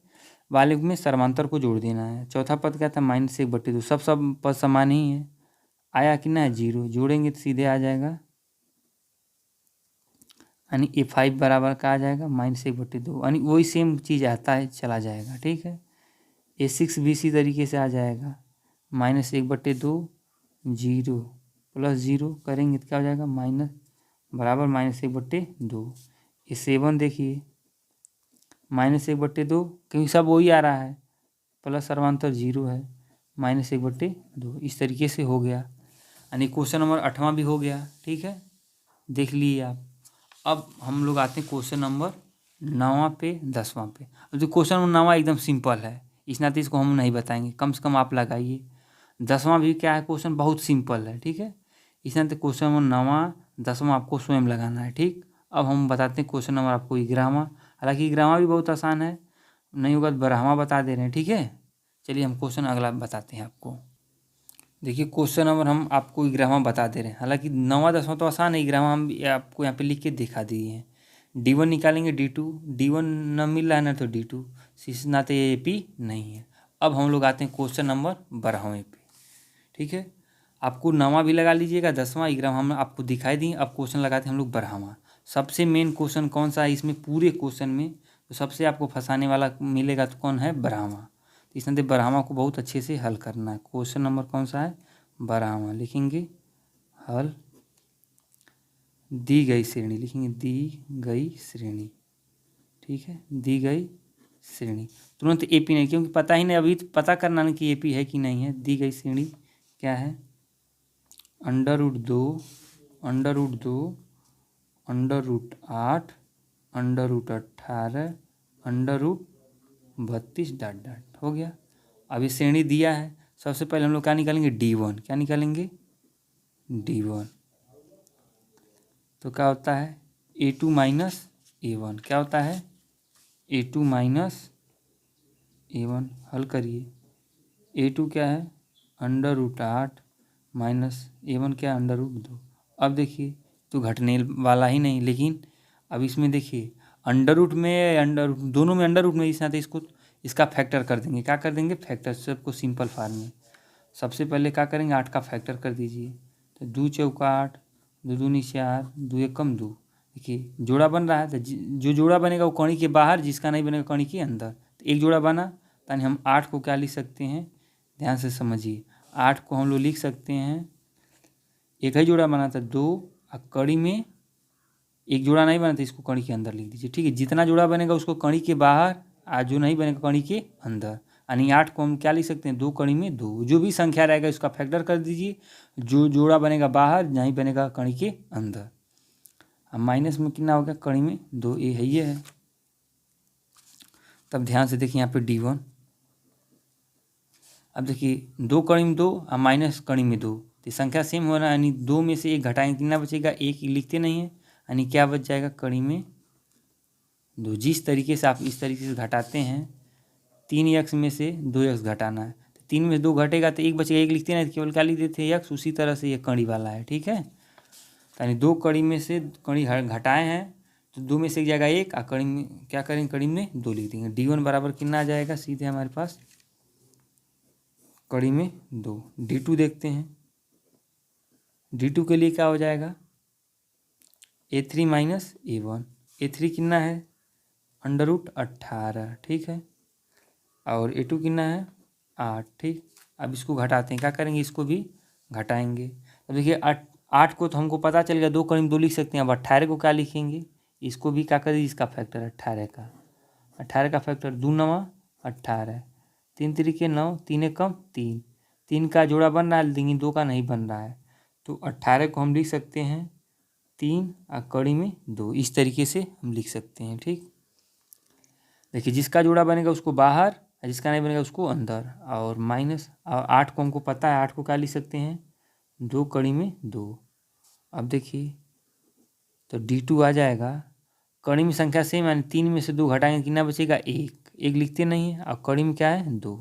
वाले में सर्वांतर को जोड़ देना है। चौथा पद क्या था, -1/2, सब पद समान ही है। आया कितना है, 0, जोड़ेंगे तो सीधे आ जाएगा, यानी A5 बराबर का आ जाएगा -1/2, यानी वही सेम चीज़ आता है, चला जाएगा। ठीक है, A6 भी इसी तरीके से आ जाएगा, -1/2, 0 +0 करेंगे तो क्या हो जाएगा, माइनस बराबर -1/2। A7 देखिए -1/2, क्योंकि सब वही आ रहा है, प्लस सर्वांतर 0 है, -1/2। इस तरीके से हो गया, यानी क्वेश्चन नंबर 8वां भी हो गया। ठीक है, देख लिए आप। अब हम लोग आते हैं क्वेश्चन नंबर 9वां पे, 10वां पे। अब जो क्वेश्चन नंबर 9वां एकदम सिंपल है, इस नाते इसको हम नहीं बताएंगे, कम से कम आप लगाइए। 10वां भी क्या है, क्वेश्चन बहुत सिंपल है। ठीक है, इस नाते क्वेश्चन नंबर 9वां 10वां आपको स्वयं लगाना है। ठीक, अब हम बताते हैं क्वेश्चन नंबर आपको 11वां। हालांकि 11वां भी बहुत आसान है, नहीं होगा तो 12वां बता दे रहे हैं। ठीक है, चलिए हम क्वेश्चन अगला बताते हैं आपको। देखिए क्वेश्चन नंबर हम आपको ग्रामा बता दे रहे हैं, हालांकि 9वां 10वां तो आसान है, ग्रामा हम आपको यहाँ पे लिख के दिखा दिए हैं। D1 निकालेंगे, D2, D1 न मिल रहा है ना तो D2, ना तो ये AP नहीं है। अब हम लोग आते हैं क्वेश्चन नंबर 12वें पे, ठीक है। आपको 9वां भी लगा लीजिएगा, 10वां ग्राम हम आपको दिखाई दिए। अब क्वेश्चन लगाते हैं हम लोग 12वां। सबसे मेन क्वेश्चन कौन सा है इसमें पूरे क्वेश्चन में, तो सबसे आपको फंसाने वाला मिलेगा तो कौन है, 12वां। तो इसमें 12वां को बहुत अच्छे से हल करना है। क्वेश्चन नंबर कौन सा है, 12वां। लिखेंगे हल दी गई श्रेणी, लिखेंगे दी गई श्रेणी, ठीक है, दी गई श्रेणी। तुरंत AP नहीं, क्योंकि पता ही नहीं, अभी तो पता करना नहीं कि AP है कि नहीं है। दी गई श्रेणी क्या है, √2, √2, √8, √18, √32 डॉट डॉट हो गया। अभी श्रेणी दिया है, सबसे पहले हम लोग क्या निकालेंगे, D1। क्या निकालेंगे, D1। तो क्या होता है, A2 माइनस A1। क्या होता है, A2 माइनस A1। हल करिए, A2 क्या है, √8 माइनस A1 क्या है, √2। अब देखिए तो घटने वाला ही नहीं, लेकिन अब इसमें देखिए अंडर में दोनों में अंडर रूट में, इस नाते इसको इसका फैक्टर कर देंगे। क्या कर देंगे, फैक्टर। सबको सिंपल फार्म में सबसे पहले क्या करेंगे, 8 का फैक्टर कर दीजिए। तो 2 चौका 8, 2 दूनी 4, 2 एकम 2। देखिए जोड़ा बन रहा है, तो जो जोड़ा बनेगा वो कणी के बाहर, जिसका नहीं बनेगा कणी के अंदर। तो एक जोड़ा बना, यानी हम 8 को क्या लिख सकते हैं, ध्यान से समझिए। 8 को हम लोग लिख सकते हैं, एक ही जोड़ा बना था 2, और कड़ी में एक जोड़ा नहीं बना तो इसको कणी के अंदर लिख दीजिए, ठीक है। जितना जोड़ा बनेगा उसको कणी के बाहर, आज जो नहीं बनेगा कणी के अंदर। यानी 8 को हम क्या लिख सकते हैं, 2 कणी में 2। जो भी संख्या रहेगा उसका फैक्टर कर दीजिए, जो जोड़ा बनेगा बाहर, नहीं बनेगा कणी के अंदर। अब माइनस में कितना हो गया, कणी में 2, ये है। तब ध्यान से देखिए यहाँ पे D1। अब देखिए 2 कणी में 2 और माइनस कणी में 2, तो संख्या सेम हो रहा है, यानी 2 में से 1 घटाएंगे, कितना बचेगा, 1 लिखते नहीं है, यानी क्या बच जाएगा, कणी में 2। जिस तरीके से आप इस तरीके से घटाते हैं, 3x में से 2x घटाना है, तो 3 में 2 घटेगा तो 1 बचेगा, 1 लिखते नहीं, केवल क्या लिख देते हैं, x। उसी तरह से ये कड़ी वाला है, ठीक है। यानी 2 कड़ी में से कड़ी घटाए हैं, तो 2 में से एक जाएगा 1, और कड़ी में क्या करेंगे, कड़ी में 2 लिख देंगे। D1 बराबर कितना आ जाएगा, सीधे हमारे पास कड़ी में 2। D2 देखते हैं, D2 के लिए क्या हो जाएगा, A3 माइनस A1। A3 कितना है, √18, ठीक है, और A2 कितना है, 8, ठीक। अब इसको घटाते हैं, क्या करेंगे, इसको भी घटाएंगे। अब देखिए 8 को तो हमको पता चल गया, 2 करीब 2 लिख सकते हैं। अब 18 को क्या लिखेंगे, इसको भी क्या करिए, इसका फैक्टर 18 का फैक्टर 2 9 18, 3 3 9, 3 एकम 3, 3 का जोड़ा बन रहा है, लेकिन 2 का नहीं बन रहा है। तो 18 को हम लिख सकते हैं 3 और कड़ी में 2, इस तरीके से हम लिख सकते हैं, ठीक। देखिए जिसका जोड़ा बनेगा उसको बाहर, जिसका नहीं बनेगा उसको अंदर। और माइनस, और 8 को हमको पता है, 8 को क्या लिख सकते हैं, 2 कड़ी में 2। अब देखिए तो D2 आ जाएगा, कड़ी में संख्या सेम, यानी 3 में से 2 घटाएंगे, कितना बचेगा, 1 लिखते नहीं है, और कड़ी में क्या है, 2।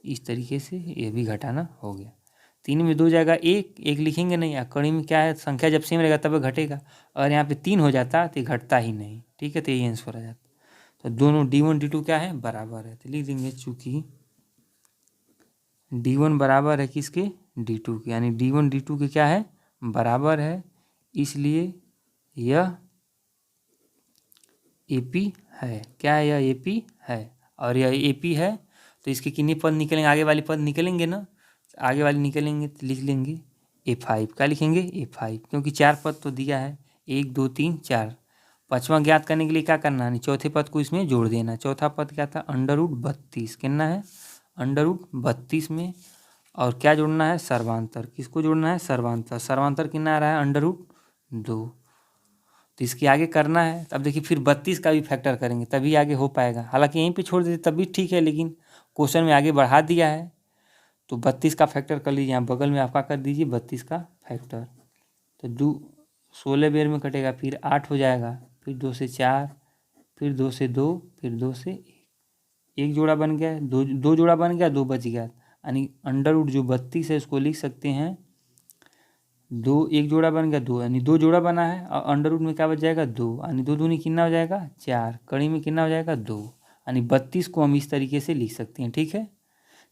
इस तरीके से ये भी घटाना हो गया। 3 में 2 जाएगा 1 लिखेंगे नहीं, और कड़ी में क्या है, संख्या जब सेम रहेगा तब घटेगा। और यहाँ पे 3 हो जाता तो घटता ही नहीं, ठीक है। तो यही आंसर आ जाता। तो दोनों D1 D2 क्या है, बराबर है। तो लिख देंगे चूँकि D1 बराबर है किसके, D2 के, यानी D1 D2 के क्या है, बराबर है, इसलिए यह AP है। क्या है, यह AP है। और यह AP है तो इसके कितने पद निकलेंगे, आगे वाले पद निकलेंगे ना, आगे वाले निकलेंगे तो लिख लेंगे A5। क्या लिखेंगे, A5, क्योंकि 4 पद तो दिया है, 1 2 3 4। 5वां ज्ञात करने के लिए क्या करना है, चौथे पद को इसमें जोड़ देना। चौथा पद क्या था, √32, कितना है, √32 में, और क्या जोड़ना है, सर्वांतर। किसको जोड़ना है, सर्वांतर। सर्वांतर कितना आ रहा है, √2। तो इसके आगे करना है। अब देखिए फिर 32 का भी फैक्टर करेंगे तभी आगे हो पाएगा। हालांकि यहीं पे छोड़ देते तब भी ठीक है, लेकिन क्वेश्चन में आगे बढ़ा दिया है, तो 32 का फैक्टर कर लीजिए। यहाँ बगल में आपका कर दीजिए 32 का फैक्टर। तो 16 बेर में कटेगा, फिर 8 हो जाएगा, फिर 2 से 4, फिर 2 से 2, फिर 2 से 1 जोड़ा बन गया, दो जोड़ा बन गया, 2 बच गया। यानी अंडर रूट जो 32 है उसको लिख सकते हैं 2, एक जोड़ा बन गया 2, यानी 2 जोड़ा बना है और अंडर रूट में क्या बच जाएगा 2, यानी 2 दूनी कितना हो जाएगा 4, कड़ी में कितना हो जाएगा 2, यानी 32 को हम इस तरीके से लिख सकते हैं। ठीक है,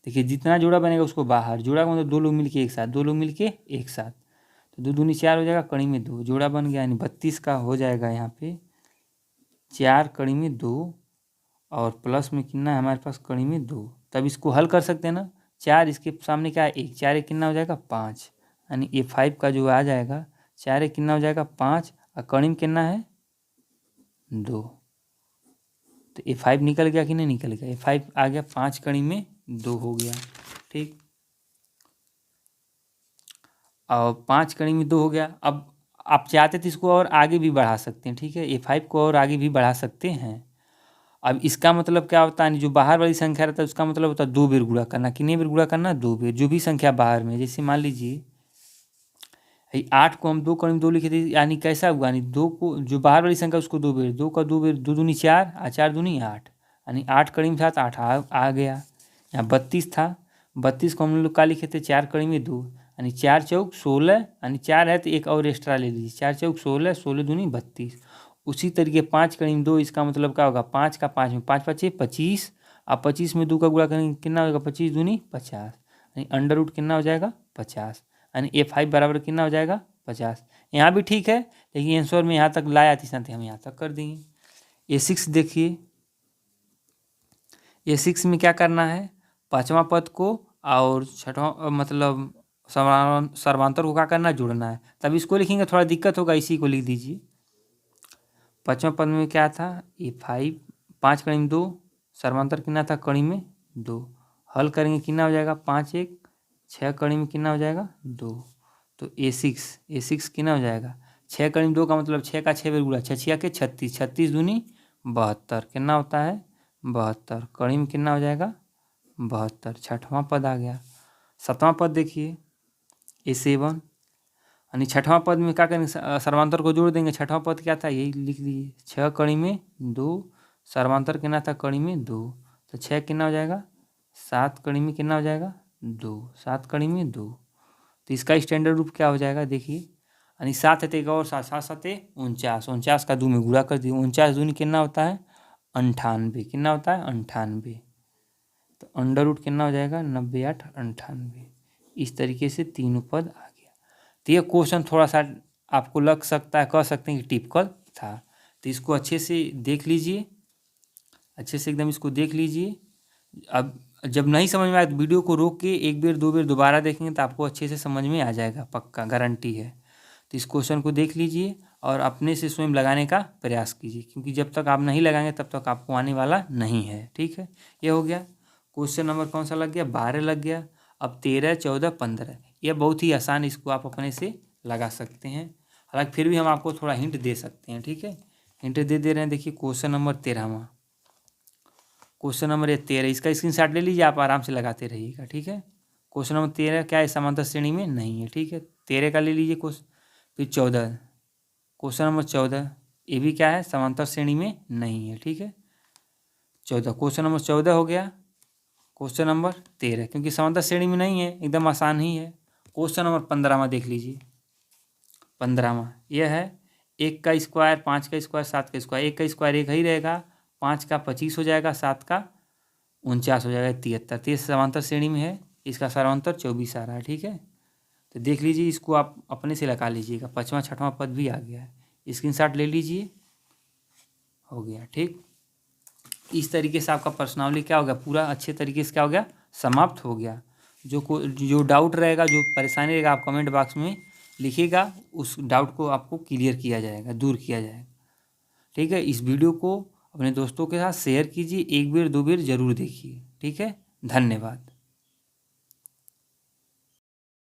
देखिए जितना जोड़ा बनेगा उसको बाहर, जोड़ा का मतलब 2 लोग मिलके एक साथ, 2 लोग मिलके एक साथ, तो 2 दूनी 4 हो जाएगा, कड़ी में 2 जोड़ा बन गया, यानी 32 का हो जाएगा यहाँ पे 4 कड़ी में 2 और प्लस में कितना है हमारे पास कड़ी में 2। तब इसको हल कर सकते हैं ना, 4 इसके सामने क्या है 1, 4 1 कितना हो जाएगा 5, यानी A5 का जो आ जाएगा 4 1 कितना हो जाएगा 5 और कड़ी में कितना है 2, तो A5 निकल गया कि नहीं निकल गया, A5 आ गया 5 कड़ी में 2 हो गया। ठीक, और 5 कड़ी में 2 हो गया। अब आप चाहते तो इसको और आगे भी बढ़ा सकते हैं। ठीक है, A5 को और आगे भी बढ़ा सकते हैं। अब इसका मतलब क्या होता है, जो बाहर वाली संख्या रहता है उसका मतलब होता है 2 बार गुणा करना। कितने बार गुणा करना, 2 बार, जो भी संख्या बाहर में, जैसे मान लीजिए 8 को हम 2 कड़ी में 2 लिखे थे, यानी कैसा हुआ, यानी 2 को जो बाहर वाली संख्या उसको 2 बार, 2 का 2 बार, 2 दूनी 4 और 4 दूनी 8, यानी 8 कड़ी में था तो 8 आ गया। यहाँ 32 था, 32 को हम लोग क्या लिखे थे 4 कड़ी में 2, यानी 4 चौक 16, यानी 4 है तो एक और एक्स्ट्रा ले लीजिए, 4 चौक 16, 16 दूनी 32। उसी तरीके 5 कड़ी में 2, इसका मतलब क्या होगा 5 का 5 में 5 5 25, अब 25 में 2 का गुणा करेंगे कितना होगा 25 दूनी 50, यानी अंडर रूट कितना हो जाएगा 50, यानी A5 बराबर कितना हो जाएगा 50। यहाँ भी ठीक है, लेकिन आंसर में यहाँ तक लाया थी साथ हम यहाँ तक कर देंगे। A6 देखिए, A6 में क्या करना है, पाँचवा पद को और छठवां मतलब सर्वांतर को क्या करना, जोड़ना है। तब इसको लिखेंगे थोड़ा दिक्कत होगा, इसी को लिख दीजिए। पाँचवा पद में क्या था A5, 5 कड़ी में 2, सर्वांतर कितना था कड़ी में 2, हल करेंगे कितना हो जाएगा 5 1, 6 कड़ी में कितना हो जाएगा 2, तो A6 कितना हो जाएगा 6 कड़ी में 2 का मतलब 6 का 6 बार गुणा, 6 6 के 36, 36 दूनी 72, कितना होता है 72, कड़ी में कितना हो जाएगा 72, छठवां पद आ गया। सातवां पद देखिए A7, यानी छठवां पद में क्या करेंगे सर्वांतर को जोड़ देंगे। छठवां पद क्या था यही लिख लीजिए, 6 कड़ी में 2, सर्वांतर कितना था कड़ी में 2, तो 6 कितना हो जाएगा 7 कड़ी में कितना हो जाएगा 2, 7 कड़ी में 2, तो इसका स्टैंडर्ड रूप क्या हो जाएगा देखिए, यानी 7 है तो एक और 7, 7 7 49, 49 का 2 में गुणा कर दिए, 49 दूनी कितना होता है 98, कितना होता है 98, तो अंडर रूट कितना हो जाएगा 90 8 98। इस तरीके से तीनों पद आ गया। तो ये क्वेश्चन थोड़ा सा आपको लग सकता है, कह सकते हैं कि टिपिकल था, तो इसको अच्छे से देख लीजिए, अच्छे से एकदम इसको देख लीजिए। अब जब नहीं समझ में आए तो वीडियो को रोक के 1 बार 2 बार दोबारा देखेंगे तो आपको अच्छे से समझ में आ जाएगा, पक्का गारंटी है। तो इस क्वेश्चन को देख लीजिए और अपने से स्वयं लगाने का प्रयास कीजिए, क्योंकि जब तक आप नहीं लगाएंगे तब तक आपको आने वाला नहीं है। ठीक है, ये हो गया क्वेश्चन नंबर कौन सा लग गया 12 लग गया। अब 13 14 15, यह बहुत ही आसान, इसको आप अपने से लगा सकते हैं। हालांकि फिर भी हम आपको थोड़ा हिंट दे सकते हैं। ठीक है, हिंट दे रहे हैं। देखिए क्वेश्चन नंबर 13वां, क्वेश्चन नंबर 13, इसका स्क्रीनशॉट ले लीजिए, आप आराम से लगाते रहिएगा। ठीक है, क्वेश्चन नंबर 13 क्या है, समांतर श्रेणी में नहीं है। ठीक है, 13 का ले लीजिए क्वेश्चन। फिर 14, क्वेश्चन नंबर 14, ये भी क्या है समांतर श्रेणी में नहीं है। ठीक है, 14, क्वेश्चन नंबर 14 हो गया। क्वेश्चन नंबर 13 क्योंकि समांतर श्रेणी में नहीं है, एकदम आसान ही है। क्वेश्चन नंबर 15वां देख लीजिए। 15वां यह है 1 का स्क्वायर 5 का स्क्वायर 7 का स्क्वायर, 1 का स्क्वायर 1 ही रहेगा, 5 का 25 हो जाएगा, 7 का 49 हो जाएगा, 73, 30 समांतर श्रेणी में है, इसका सर्वांतर 24 आ रहा है। ठीक है, तो देख लीजिए, इसको आप अपने से लगा लीजिएगा। 5वां 6वां पद भी आ गया है, स्क्रीनशॉट ले लीजिए, हो गया। ठीक, इस तरीके से आपका प्रश्नावली क्या हो गया, पूरा अच्छे तरीके से क्या हो गया, समाप्त हो गया। जो डाउट रहेगा, जो परेशानी रहेगा, आप कमेंट बॉक्स में लिखिएगा, उस डाउट को आपको क्लियर किया जाएगा, दूर किया जाएगा। ठीक है, इस वीडियो को अपने दोस्तों के साथ शेयर कीजिए, 1 बार 2 बार जरूर देखिए। ठीक है, धन्यवाद।